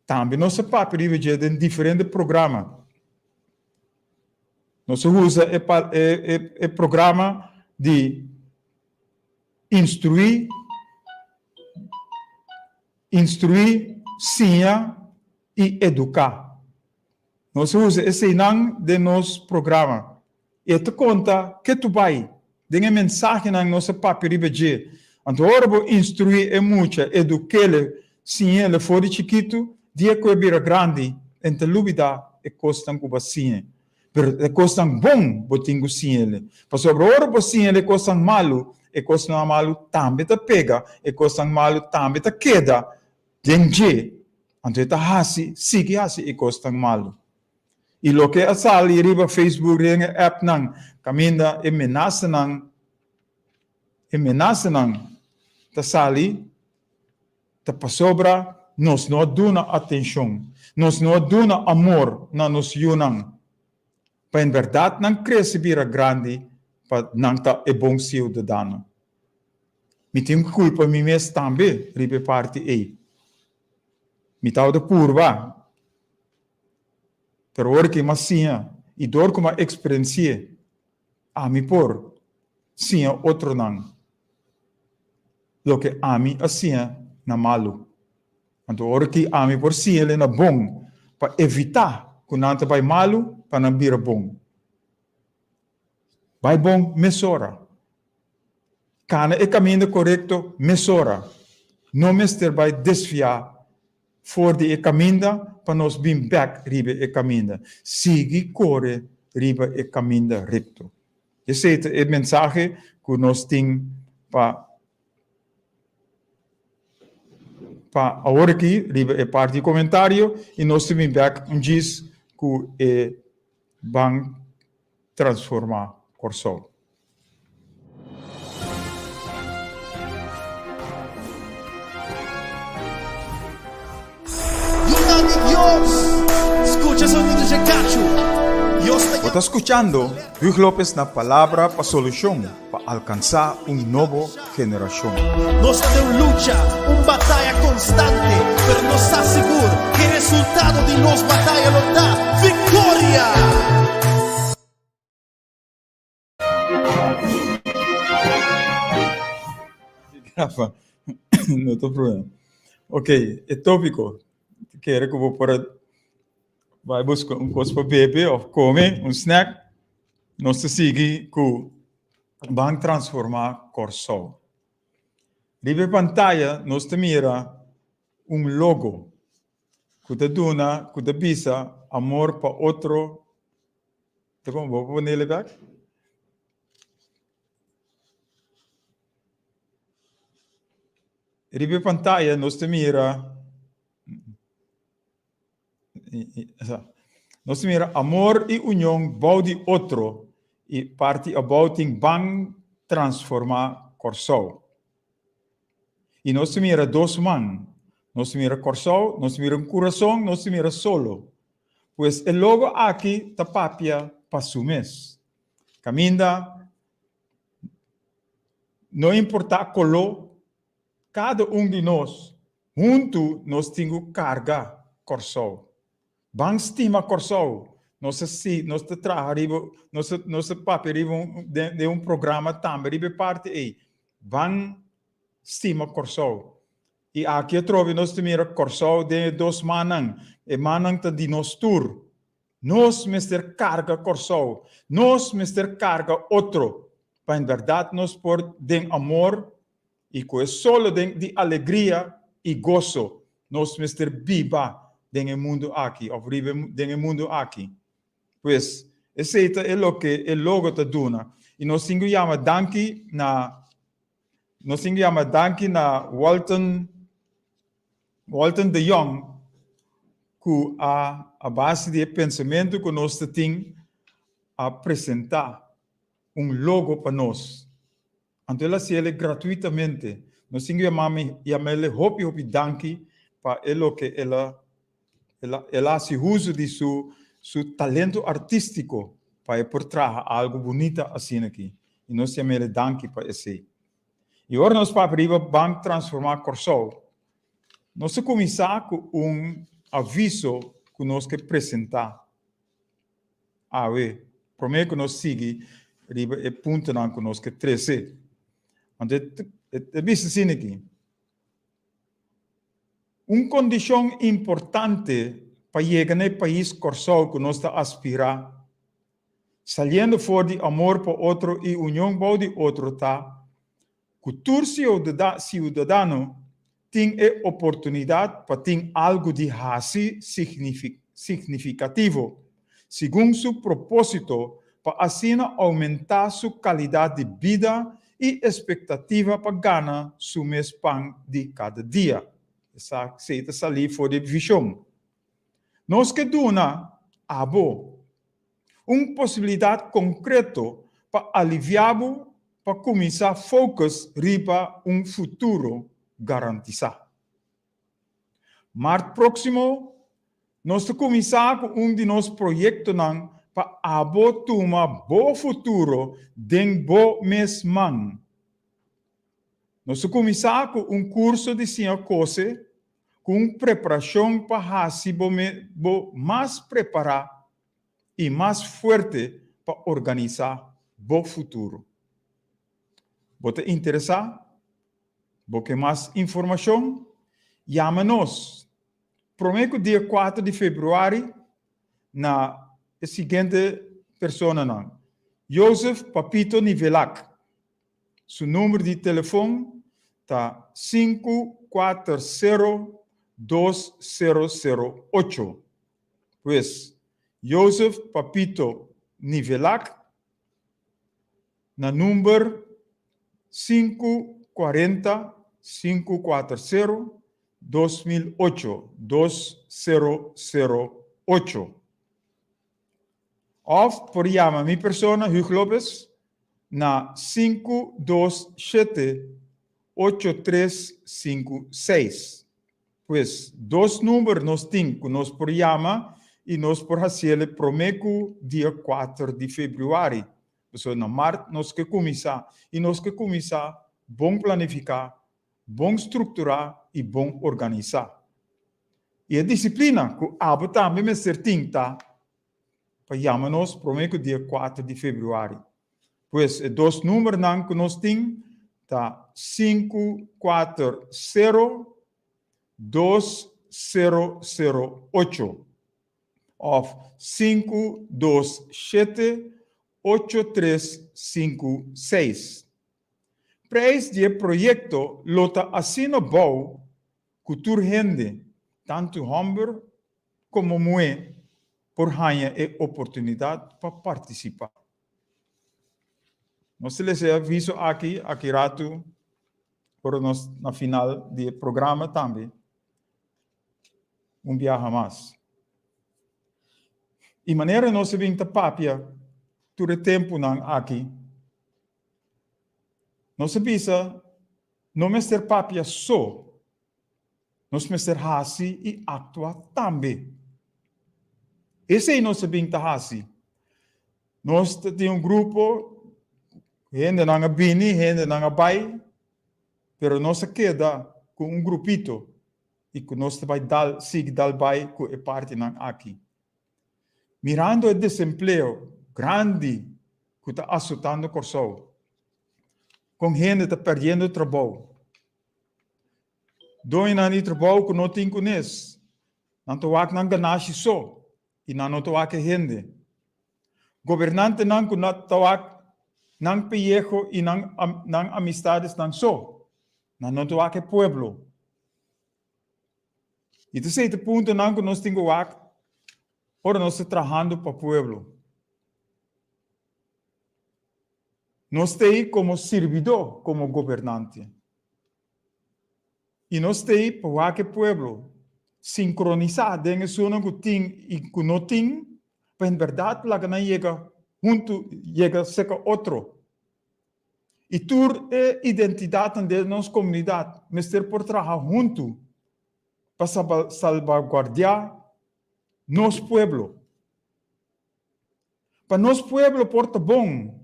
Também nossa papo rive de diferente programa. Nós usa o programa de instruir, sim e educar. Nós usa esse nome de nosso programa. E te conta que tu vai. Tem mensagem na nossa papo ribeje. Então, agora vou instruir e muito, educar sim ele fora chiquito, dia que é grande, entre lúbida e costa com sim. Pero é coisa bom, botinho sim ele. Mas sobre agora por sim ele é coisa malo, e coisa malo também te pega, e coisa malo também te queda. Dengue. Então está assim, sigue assim e coisa malo. E lo que é sali riba Facebook ringa app nang, caminda e menaça nang, ta sali, ta pasobra, nos não duna atenção, nos não duna amor na nos yunang. Para em verdade não cresce vira grande, para não tá é bom cidadão. Me tenho culpa me mesmo também, ribe parte aí. Me tá de purva. Pero ora que massinha e dor como experiência, a me por sim outro não. Lo que a mim assim na malo. Então ora que a me por sim ele na bom para evitar que não vai malo para não vir bom. Vai bom mesora. Cana é caminho correto mesora. Não mestre vai desviar for de caminho para nós vir back riba e caminho. Sigue corre riba e caminho reto. Esse é o mensagem que nós temos para agora aqui, riba é parte do comentário e nós temos back diz que vão transformar o coração. Escucha sonido de cacho. Você está escutando Hugh Lopes na Palavra para Solução, para alcançar nova geração. Nós temos luta, batalha constante, mas nós está seguro que o resultado de nossa batalha nos dá vitória. Rafa, não tem problema. Ok, é tópico. Quero que eu vou para vai buscar coisa para beber ou comer, snack. Nós seguimos com Bank transformar Corsol. Ribe pantalla nos te mira logo. Kuda duna, kuda bisa, amor pa otro. Te como vou ponerle back? Ribe pantalla nos te mira nos te mira amor e união bau de outro e parte about in bang transformar Corsol. E nós te mira dois man, nós te mira Corsol, nós te mira coração, nós te mira solo. Pues el logo aqui ta papia pa su mes. Caminda, não importa color, cada de nós, junto nós temos carga Corsol. Bang estima Corsol. Nós te traga, nós papia de programa também, ribe parte aí. Bang estima Corsol. E aqui trovo nós temos Corsol de dois manang. E manang ta di nos tour. Nós mister carga Corsol. Nós mister carga outro. Para em verdade nós por den amor e com solo den de alegria e gozo. Nós mister biba den el mundo aqui. Ou vive den el mundo aqui. Pues, esse é o que o logo te duna. E nós temos chama danki na Walton de Jong, que a base de pensamento que nós temos a apresentar logo para nós. Então, ela se ele gratuitamente. Nós temos chamar hopi danki para o que ela se usa de seu talento artístico para por trás algo bonito assim aqui. E nós chamamos danki para esse. E agora nós vamos transformar Corsol. Nós começar com aviso que nós que apresentar. Primeiro que nós seguimos, é ponto que nós que 13. Então, é visto assim aqui. Condição importante para chegar no país Corsol que nós aspiramos, saindo fora de amor para outro e união para de outro, que todo cidadão tem a oportunidade para ter algo de raci significativo, segundo seu propósito, para assim aumentar sua qualidade de vida e expectativa para ganhar seu mês pão de cada dia. Essa seita sair fora de visão. Nós que dona uma possibilidade concreta para aliviar, para começar a focar riba futuro garantizado. Março próximo, nós começar com de nossos projetos para tomar bom futuro dentro do mês man. Nós começar com curso de ciência com preparação para mais preparado e mais forte para organizar o futuro. Você interessar? Você mais informação? Chama-nos. Prometo dia 4 de fevereiro na seguinte pessoa. Joseph Papito Nivelac. Seu número de telefone está 540-2008. Pues, Joseph Papito Nivelac, na número 540-540-2008. Of por chama minha persona, Hugo Lopes, na 527-8356. Pues, dois números nós temos que nós por chama e nós por fazer prometo dia 4 de fevereiro. Então, na março, nós que começar. E nós que começar, bom planificar, bom estruturar e bom organizar. E a disciplina, que abo também é certinho, tá? Para chamar-nos, prometo dia 4 de fevereiro. Pois, dois números que nós temos, tá? 540-2008. Of 527-8356. 8356. Prijs die proyecto lota asino bouw cultuur gente, tanto Humber como Mue, por ganhar a oportunidade para participar. Nós les aviso aqui rato, por nós na final do programa também, viaje mais. E maneira nós vimos a papia, todo o tempo aqui, nós avisa, não é ser papia só, nós vamos ser hasi e actuar também. Esse é nosso bem hasi. Nós temos grupo, gente não bini, gente não bai, pero nós queda com grupito e que nós vai dar, sig dar bai com a parte aqui. Mirando o desemprego grande que está assustando o corso, com gente está perdendo trabalho. Dois anos de trabalho que não tem conhece. Não estou aqui não ganhasse só. E não estou aqui gente. Governante não estou aqui não pellejo e não amistades não só. Não estou aqui pueblo. E tu sei, ponto não que nós temos aqui. Ora nós estamos trabalhando para o pueblo. Nós estamos como servidor, como governante. E nós temos para aquele pueblo sincronizar dengan zona que tem e que não tem, para em verdade lá que não chega junto, chega a ser outro. E tur é identidade da nossa comunidade, mas ter por trabalhar junto para salvaguardar nosso pueblo. Para nosso pueblo porta bom.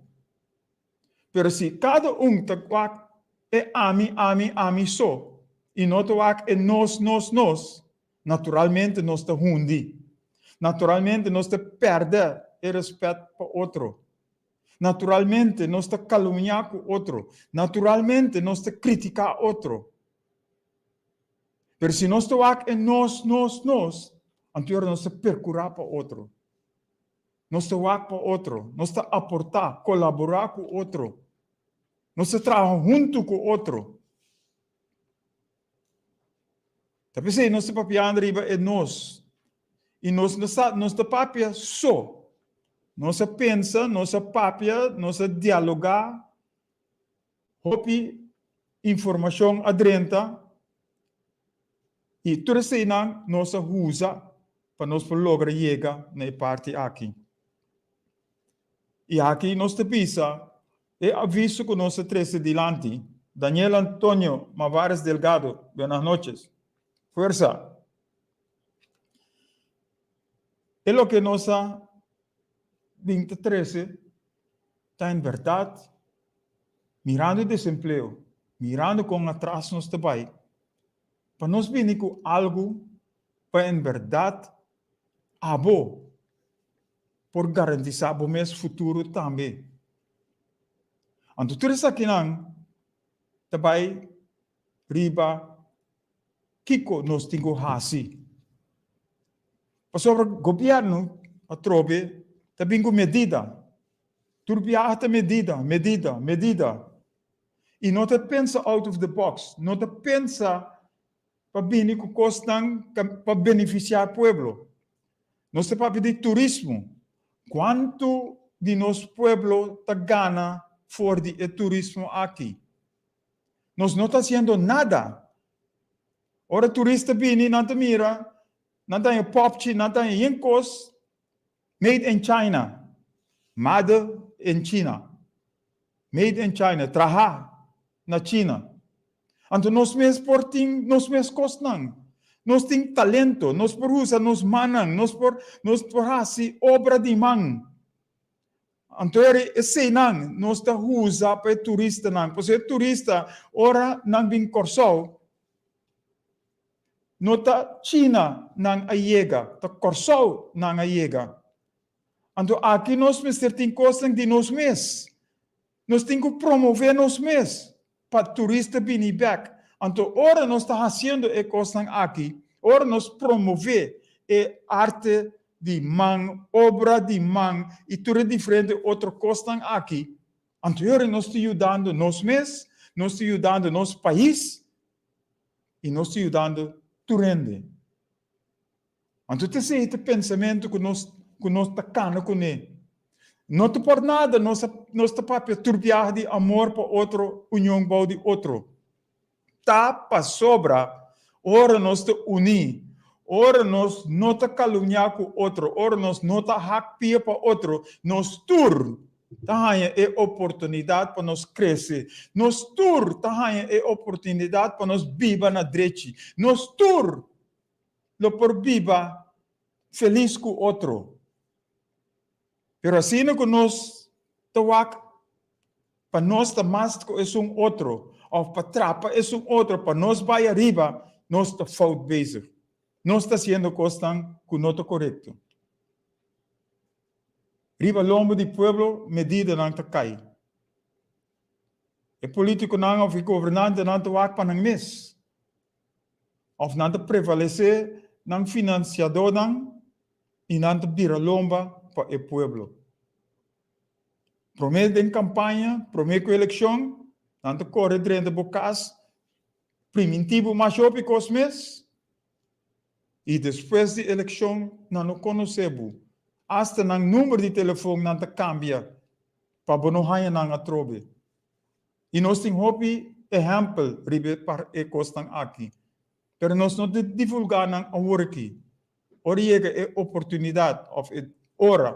Mas se cada está é ami só. E não é nós, naturalmente nós estamos hundi. Naturalmente nós estamos perdendo o respeito para outro. Naturalmente nós estamos caluniar com outro. Naturalmente nós estamos criticar outro. Mas se nós estamos aqui nós, então nós estamos percurar para outro. Nós estamos aqui para outro. Nós estamos aportar, colaborar com outro. Nós estamos trabalhando junto com outro. Tapi sei, nossa papia andriba é nós. E nós papia só. Nossa pensa, nossa papia, nossa dialogar, hopi informação adrenta. E tudo isso nossa usa para nós lograr chegar na parte aqui. E aqui nós te pisa, é aviso que nós três adiante. Daniel Antonio Mavares Delgado, buenas noches. Fuerza. É o que nossa 2013 está em verdade mirando o desemprego, mirando com atraso nos trabalho, para nós vir com algo para em verdade abo por garantizar o mês futuro também. Então tudo isso aqui não também riba Kiko nós temos assim. Sobre o governo, a trobe, também com medida. Turbiata medida. E não te pensa out of the box. Não te pensa para vir com costas para beneficiar o povo. Nós te para pedir turismo. Quanto de nosso povo te gana for de turismo aqui? Nós não estamos fazendo nada. Ora turista bini nanta mira, nanta yung popchi, nanta yung yinkos, made in China, made in China, made in China, traha na China. Anto nos mes porting, nos mes kostnang, nos ting talento, nos por usa, nos manang, nos por hasi obra di mang. Anto eri esse nang, nos ta usa pa turista nang, pois turista ora nang bin corso. Nota China nang ayega, ta Corso nang ayega. Ando aqui nós tem coisas de nós mesmos. Nós temos que promover nós mesmos para turista vir back. Ando nós está fazendo coisas aqui. Ora nós promover arte de man, obra de man, e tudo diferente, outro costam aqui. Anterior, nós estamos ajudando nós mesmos, nós estamos ajudando nosso país, e nós estamos ajudando turende. Então, esse pensamento que nós estamos com ele. Não te por nada, nós papel turbiar de amor para outro, união para de outro. Tá para sobra, ora nós te unir, ora nós não te caluniar com outro, ora nós não te hackpia para outro, nós tur, tá é oportunidade para nós crescer, nós tur, tá é oportunidade para nós viva na direita, nós tur, lo por viva feliz com outro. Pero assim que nós tawak para nós mais é outro, ou para trapa é outro, para nós vai arriba, nós está fout bezig. Nós está sendo costan que não está correto. Riba lombo de pueblo, medida não está cai. E político não, ou governante não está wak para não mes. Ou não está prevalecer, não financiador não, e não está bira lomba para o pueblo. Promete em campanha, promete com eleição, não está corre dentro do bocas, primitivo mais ópicos mes, e depois da eleição, não conhecemos. Hasta o número de telefone não está cambia, para não ganhar não atrobe. E nós temos exemplo, para e costam aqui. Pero nós não divulgar não a aqui. Oriega é oportunidade, of hora,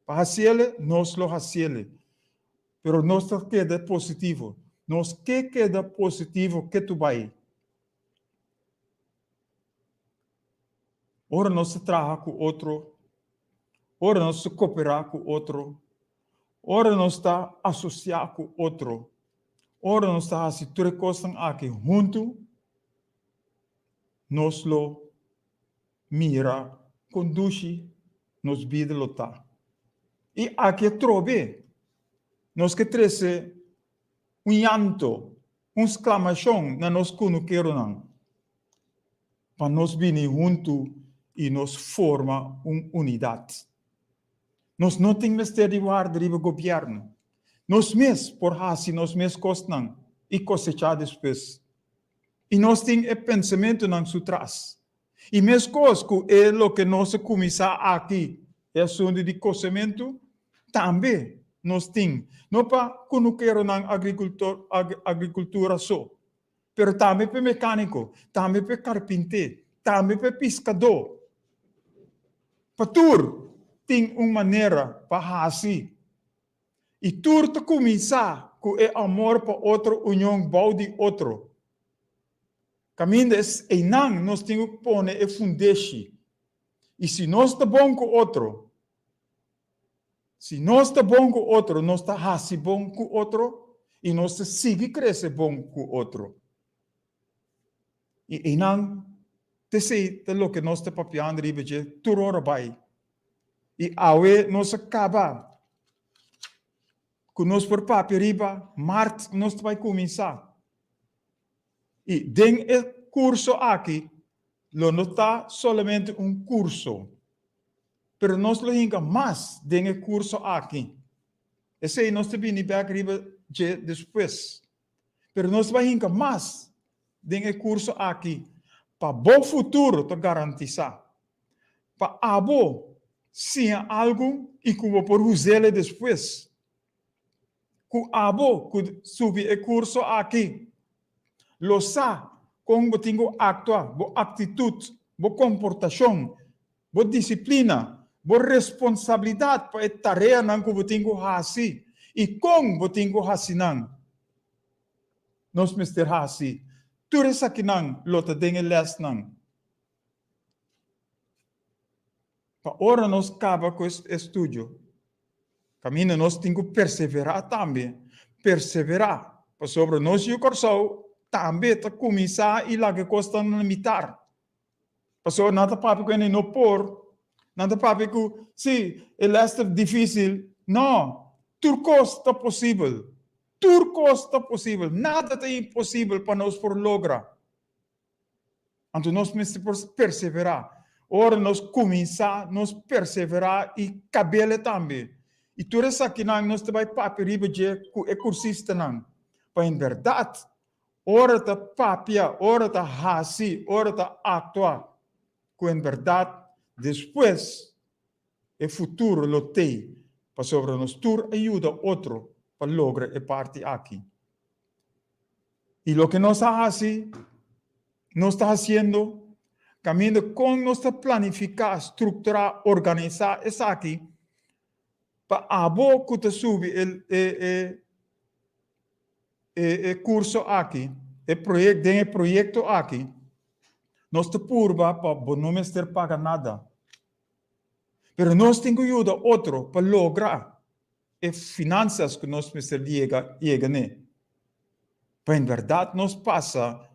para fazer, nós lo fazemos. Pero nós queda positivo. Nós queda positivo que tu vai. Ora nós trabalha com outro, ora nós cooperar com outro, ora nós está associar com outro, ora nós está assim tudo costam aqui junto, nós lo mira, conduz, nos vida lutar. E aqui trobe, nós que trece llanto, exclamação na nós quero não, para nós vir junto e nos forma uma unidade. Nós não temos que ter o governo. Nós mesmos, por assim, nós mesmos costam e cosechar depois. E nós temos o pensamento não se traz. E mesmo coisa que é o que nós começamos aqui, é assunto de cozimento, também nós temos. Não para que não quero na agricultura só, mas também para mecânico, também para carpinteiro, também para pescador. Para tudo, tem uma maneira para assim. E tudo começar com o amor para outro, união bau de outro. Caminho é não, nós temos que pôr e fundeshi. E se nós está bom com outro, se nós está bom com outro, nós está assim bom com outro, e nós sigue crescer bom com outro. E não, te sei, te lo que nós está papiando ribeje, tu rora vai. E awe nós acaba. Com nós por papi riba, março nós vai começar. E den o curso aqui, não está somente curso, pero nós lo hinga mais den o curso aqui. Esse aí nós também nem back riba de depois, pero nós vai hinga mais den o curso aqui, para bom futuro te garantizar, para abo se algo e como por usar depois, com abo que subir o curso aqui. Lo sa com bo tingo actua, bo atitude, bo comportação, bo disciplina, bo responsabilidade para a tarefa não que bo tingo hasi e com bo tingo hasi não. Nós mister hasi, tudo isso aqui não, lota dengue les não. Para ora nós acaba com esse estudo. Caminho nós tingo perseverar também, perseverar, para sobre nós e o corso também está começar e lá que custa limitar. Passou nada papo que não por, nada papo que sim, é difícil. Não, tudo costa possível. Tudo costa possível. Nada é impossível para nós por lograr. Então nós precisamos perseverar. ora nós começar, nós perseverar e cabelo também. E tudo isso aqui nós também papi riba de cursista não. Para em verdade, ora ta papia, ora ta hasi, ora ta atua. Que em verdade, depois, o futuro lo tem. Para sobre nós tur ajuda outro para lograr a parte aqui. E lo que nós está haciendo, caminhando com nossa planificar, estruturar, organizar, isso aqui, para abo que te sube o curso aqui, o projeto aqui, nós te purba para não ter paga nada. Pero nós temos que ajudar outro para lograr as finanças que nós chega né. Para em verdade nós passa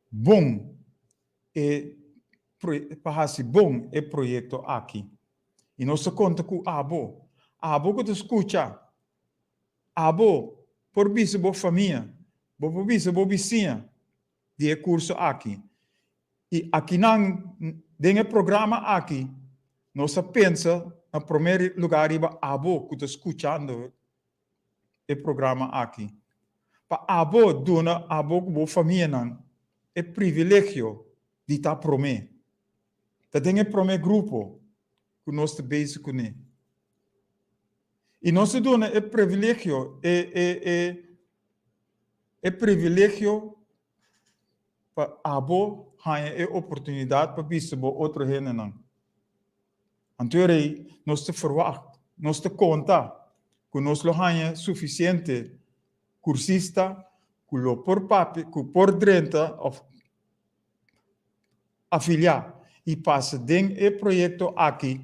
bom para fazer bom o projeto aqui. E nós conta com abo que te escuta, abo por bisa boa família, por bisa boa vizinha de curso aqui. E aqui dentro do programa aqui, nós pensa no primeiro lugar abo que te escutando o programa aqui. Para abo dona abo boa família é privilégio de estar promê. Tem o primeiro grupo que nós estamos bezig com ele. E nós dona é privilégio privilégio para abo ganhar a oportunidade para visitar outro gente não. Então nós te verwacht, nós te conta que nós lo ganha suficiente cursista que lo por papi, que por drenta of afiliar e passa dentro do projeto aqui,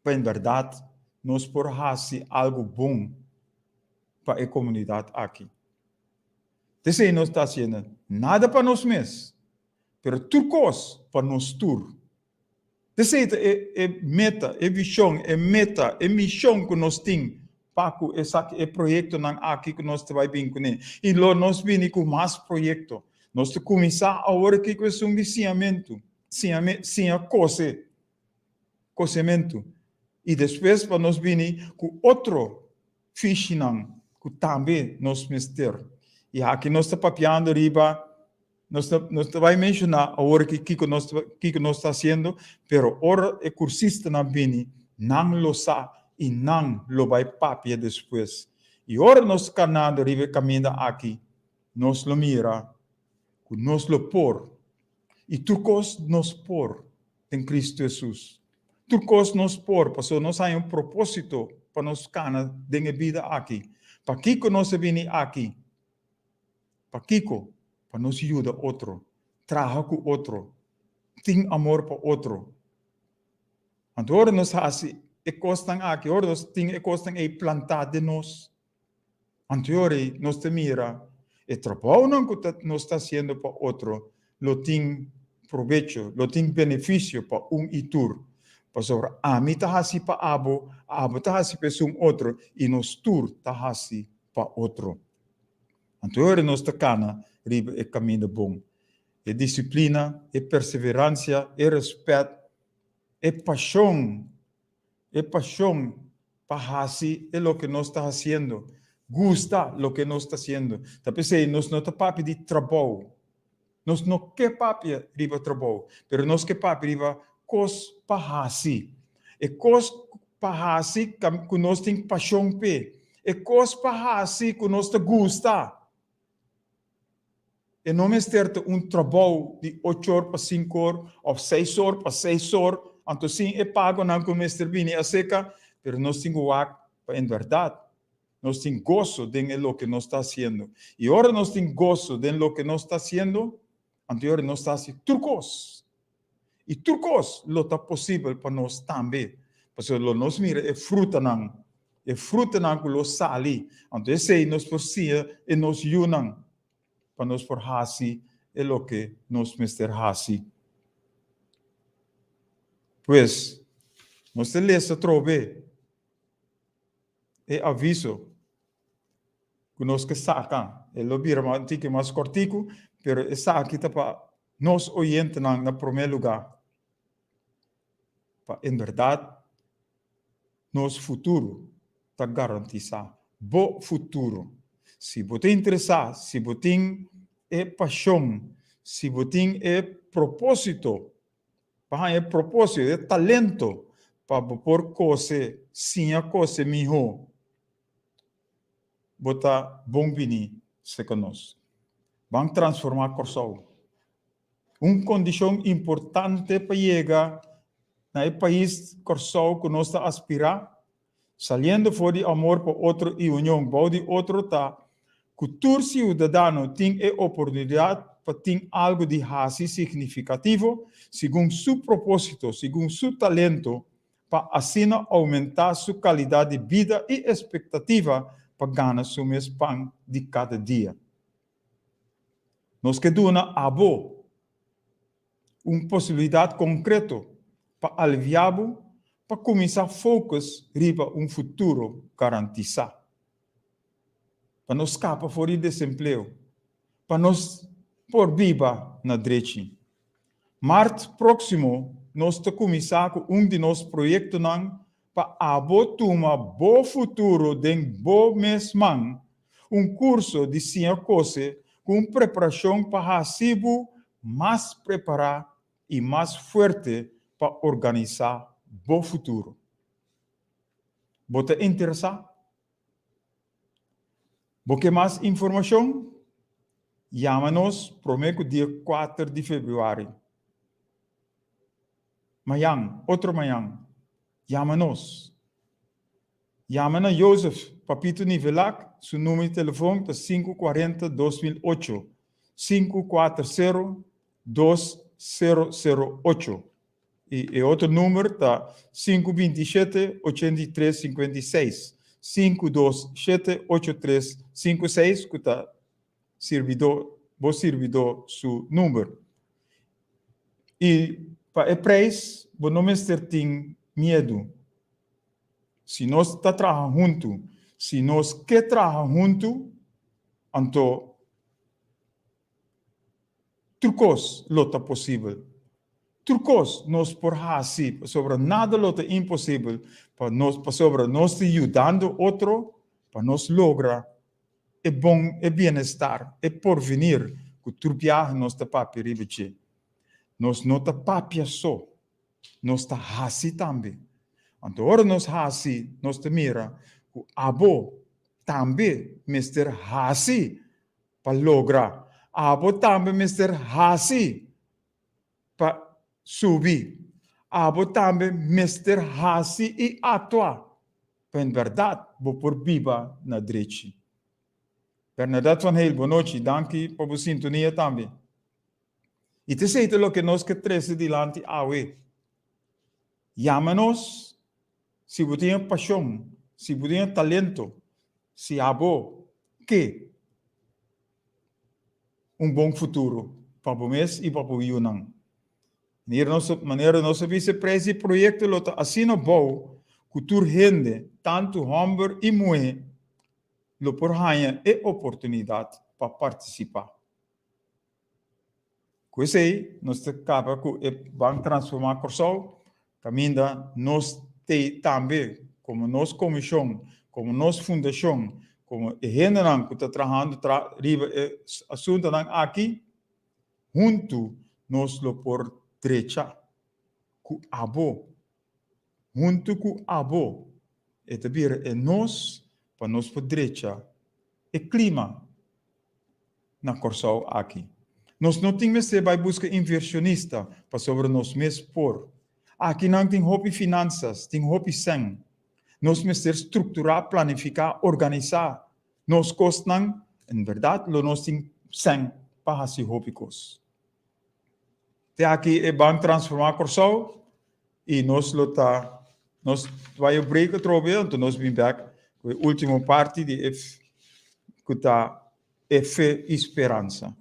para em verdade nós por fazer algo bom para a comunidade aqui. Então nós está fazendo nada para nós mesmos, mas tudo coisa para nós tour. Então é meta, é visão, é meta, é missão que nós temos para esse projeto aqui que nós vai vir com ele. E nós vimos com mais projetos. Nós temos que começar agora que é um vizinhamento, sem cozimento. E depois para nós vir com outro fishing que também nós mister. E aqui nós estamos papiando riba, nós vai mencionar agora que nós estamos fazendo, pero ora o cursista não vem, não lo sabe e não lo vai papiar depois. E ora nós canando riba caminho aqui, nós lo mira, nós lo por, e turcos nós por em Cristo Jesus. Turcos nós por, porque nós temos propósito para nós cana de vida aqui. Para que nós vem aqui? Para Kiko, para nos ajudar outro, trabalhar com outro, tem amor para outro. Agora nós fazemos e costam aqui, agora nós temos e costam e plantar de nós. Agora nós te mira, e trabalho que nós está fazendo para outro, lo tem proveito, lo tem benefício para e tur. Para sobre a mim está fazendo para abo está fazendo para outro, e nós tur está fazendo para outro. Então, nós tocamos riba o caminho bom. É disciplina, é perseverança, é respeito, é paixão para fazer o que nós estamos fazendo. Gusta o que nós estamos fazendo. Talvez nós não estamos papi de trabalho. Nós não queremos papi riba trabalho, mas nós queremos papi riba coisa para fazer. É coisa para fazer que nós temos paixão pe. É coisa para fazer que nós gostamos. E não é certo trabalho de 8 horas para 5 horas, ou 6 horas para 6 horas, então sim é pago não como Mr. Bini a seca, mas nós temos em verdade, nós temos gozo de lo que nós está fazendo. E agora nós temos gozo de lo que nós está fazendo, então agora nós está fazendo turcos. E turcos lo está possível para nós também. Porque nós mira é fruta não que lo sali. Então esse nós por si e nós yunang. Para nós por hasi é o que nós mister hasi. Pois, nós te lesa trove e aviso que nós que saca, lo vira mais cortico, pero essa aqui tá para nós oyentes na primeiro lugar. para en verdad nos futuro está garantizado. Bo futuro. Se você interessar, se você é paixão, se você é propósito, é propósito, é talento para por coisa, sim a coisa melhor, bota bom vini se conosco. Vamos transformar o coração. Uma condição importante para chegar no país coração que nós está aspirar, saliendo fora de amor para outro e união para de outro tá, cultura cidadano tem a oportunidade para ter algo de raça significativo, segundo seu propósito, segundo seu talento, para assim aumentar sua qualidade de vida e expectativa para ganhar seu mesmo pão de cada dia. Nós queremos uma possibilidade concreta para aliviar, para começar a focar em futuro garantizado. Para nos escapar fora de desemprego, para nos por viva na direita. Março próximo, nós vamos começar com de nossos projetos para tomar bom futuro dentro do mês, curso de ciência coisa com preparação para receber mais preparado e mais forte para organizar bom futuro. Você interessado? Você mais informação? Chama-nos prometo dia 4 de fevereiro. Amanhã, outro amanhã, chama-nos. Chama-na Joseph Papito Nivelac, seu número de telefone é 540-2008, 540-2008. E outro número está 527-8356, 527-8356, que está vos servidor seu número. E para o preço, você não tem medo. Se nós estamos trabalhando juntos, se nós queremos trabalhar juntos, então, trucos não é possível. Trucos nós por assim, sobre nada não é impossível, para sobre nós ajudando outro, para nós lograr é bom, é bem-estar, é porvenir, que trupiar nós está papel ribeche. Nós não está papel só, nós está assim também. Então, ora nós assim, nós te mira, que abo também mister assim para lograr, abo também mister assim para subir, abo também mister assim e atuar. Para em verdade, vou por viva na direita. Bernadette van Heel, boa noite, danke por a sintonia também. E te sei o que nós que treze dilante awe. Chama-nos, se você tem paixão, se você tem talento, se abo, que bom futuro para o mês e para o Yunnan. Maneira nossa vice-presidente projeto lota assim no bom, cultura rende, tanto homem e mulher, lo por ganhar é oportunidade para participar. Com isso aí, nós acaba que vamos transformar o curso, caminha nós também, como nossa comissão, como nossa fundação, como a gente que está trabalhando assunto aqui, junto nós lo por direita, com abo, junto com abo, e também é nós, para nós por direita, é clima na Corsal aqui. Nós não temos que vai buscar inversionista para sobre nós mesmos por. Aqui não tem hobby finanças, tem hobby sangue. Nós temos que estruturar, planificar, organizar. Nós costam, em verdade, nós temos sangue para fazer hobby cos. Até aqui é bom transformar a Corsal e nós vamos break outra vez, então nós vamos back. A última parte de que está é fé e esperança.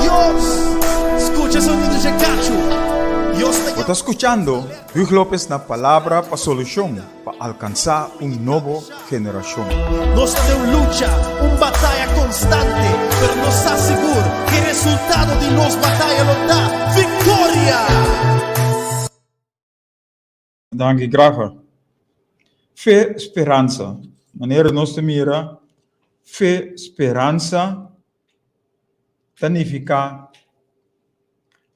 Dios, escucha sonido de cacho. Dios te Você está escutando Hugo Lopes na Palavra para Solução, para para alcanzar una nueva generación. Nós temos luta, batalha constante, pero nos assegura que o resultado de nos batalha lo dá vitória. Dank je, graag. Fe esperanza. Wanneer nós te mira, fe esperanza significa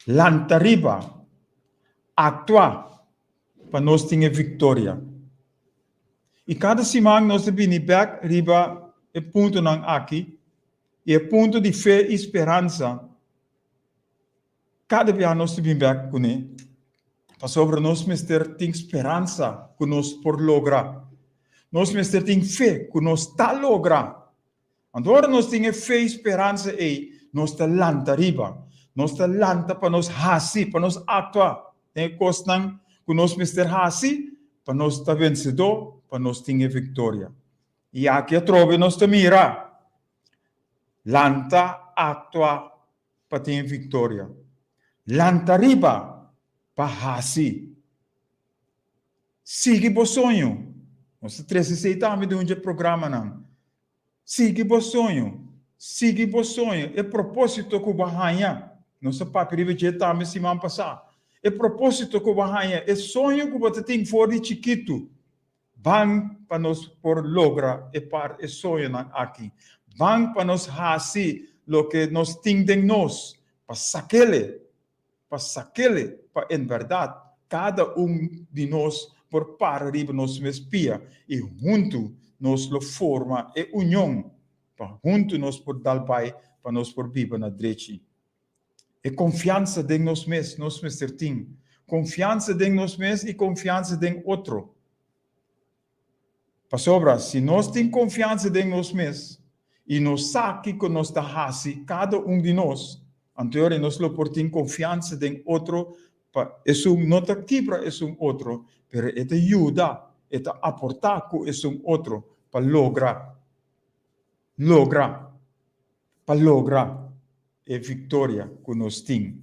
lantariba, actua para nós ter vitória. E cada semana nós vamos back riba e ponto nang aqui, e o ponto de fé e esperança. Cada vez nós vamos back com ele. Para sobre nós mister tem esperança que nós por lograr. Nós mister tem fé que nós está lograr. Agora nós temos fé e esperança e nós está lanta riba. Nós está lanta para nós hasi, para nós actuar. Tem coisa que nós mister hasi, para nós está vencedor, para nós ter vitória. E aqui a trove nós te mira. Lanta atua para ter vitória. Lanta riba para hasi. Sigue o sonho. Nós três aceitamos de um programa não. Sigue o sonho. Sigue o sonho. É propósito que o Bahanha. Nossa papel de também semana passada. É propósito que o Bahanha. É sonho que você tem fora de chiquito. Vão para nós por lograr e para o sonho aqui. Vão para nós hasi o que nós temos em nós. Para saquele, para em verdade, cada de nós por para arriba nós me espia e junto nós lo forma e união. Para junto nós por dar pai, para nós por viver na direita. E confiança em nós mesmos certinho. Confiança em nós mesmos e confiança em outro. Para sobra, se nós temos confiança em nós mesmos e nós sabemos que nós está assim, cada de nós, então nós lo por ter confiança em outro, isso não está quebra, isso outro, mas é ajuda, é aportar com isso outro para lograr a vitória que nós temos.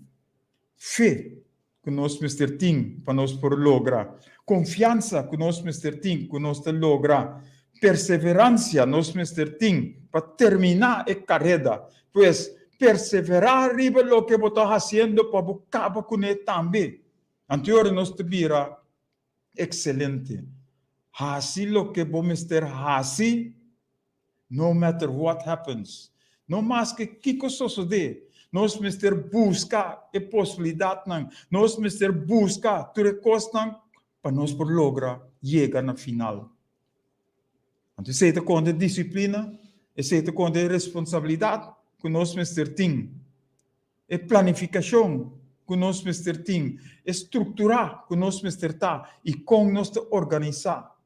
Fé que nós temos para nós por lograr. Confiança que nós temos que nós lograr. Perseverança nós temos para terminar a carreira. Pois perseverar arriba lo que você está fazendo para buscar com ele também. Anterior nós vira excelente. Assim lo que vamos ter assim, no matter what happens. Não mais que coisa sucede. Nós vamos ter buscar a possibilidade, nós vamos ter buscar tudo coisa para nós por lograr chegar na final. Então, se é com a disciplina, se é com a responsabilidade que nós vamos ter, a planificação que nós vamos ter, a estrutura que nós vamos ter, e como nós organizar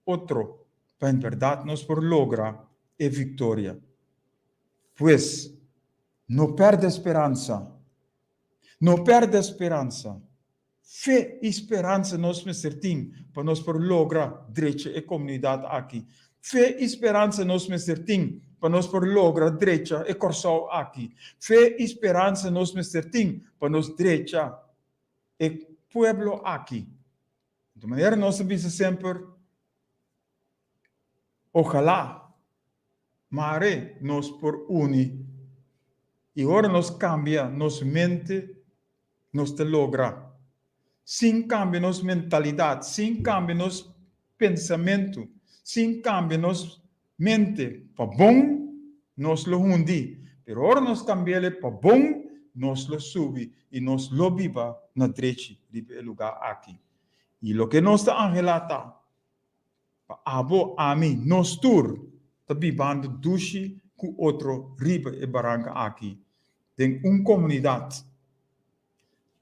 outro, para em verdade nós por lograr a vitória. Pois, não perde a esperança. Não perde a esperança. Fé e esperança nós vamos ter para nós por lograr direita e comunidade aqui. Fé e esperança nós vamos ter para nós por lograr direita e corso aqui. Fé e esperança nós vamos ter para nós direita e pueblo aqui. De maneira nós vamos sempre ojalá mare nós por unir e agora nós cambia nossa mente, nós te logra. Sem cambia nossa mentalidade, sem cambia nosso pensamento, sem cambia nossa mente para bom, nós lo hundi. Pero agora nós cambia ele para bom, nós lo subi e nós lo viva na direita de lugar aqui. E lo que nós está angelata, para abo a mim, nós tur, está vivendo dushi com outro riba e barranca aqui. Tem comunidade,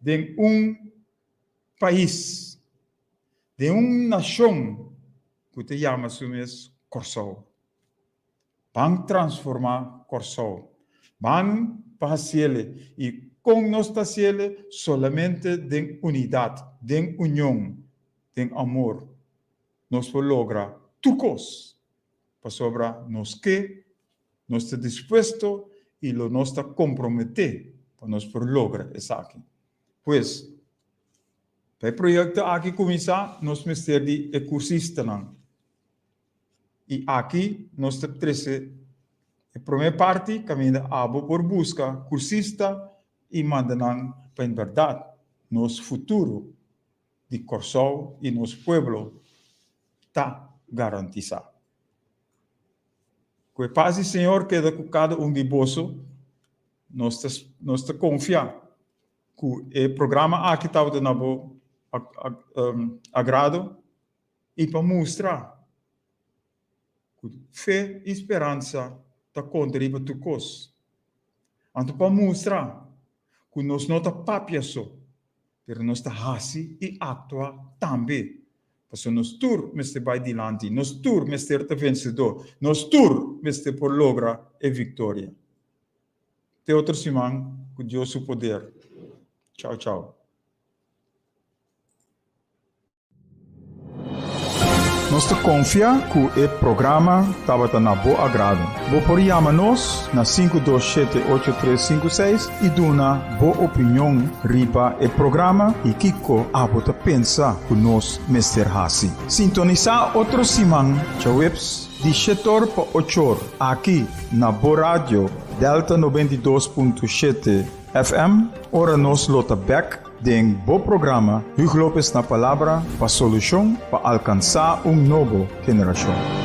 tem país, tem nação que te chama sumes Corso. Vão transformar Corso. Vão fazer e com nós fazer solamente tem unidade, tem união, tem amor. Nós vamos lograr tudo para sobrar nós que nós estamos dispostos e nós estamos comprometidos para nós por lograr isso aqui. Pois, Bij projecten aqui começa nos ministério de ecursista não. E aqui nós temos a primeira parte caminha abo por busca cursista e mandam para em verdade nosso futuro de Corsol e nosso pueblo está garantizado. Com a paz do Senhor queda com cada de bolso, nós confiamos que o programa aqui está dando agrado e para mostrar que fé e esperança está contribuindo a tu coisa. Então, para mostrar que nós não estamos papiando só, mas nós estamos e atua também. Porque nós turmos vai adiante, nós turmos ser vencedor, nós turmos por lograr a vitória. Até outra semana, com Deus o poder. Tchau, tchau. Nós confiamos que o programa estava na boa agrado. Você chama nós na 527-8356 e dá boa opinião riba o programa e Kiko abota pensa que nós mester hasi. Sintonizar outro semana, tchaueps, de 7 para 8 aqui na Boa Rádio Delta 92.7 FM, ora nos lota back den bom programa Hugo Lopes na palavra para solução para alcançar novo geração.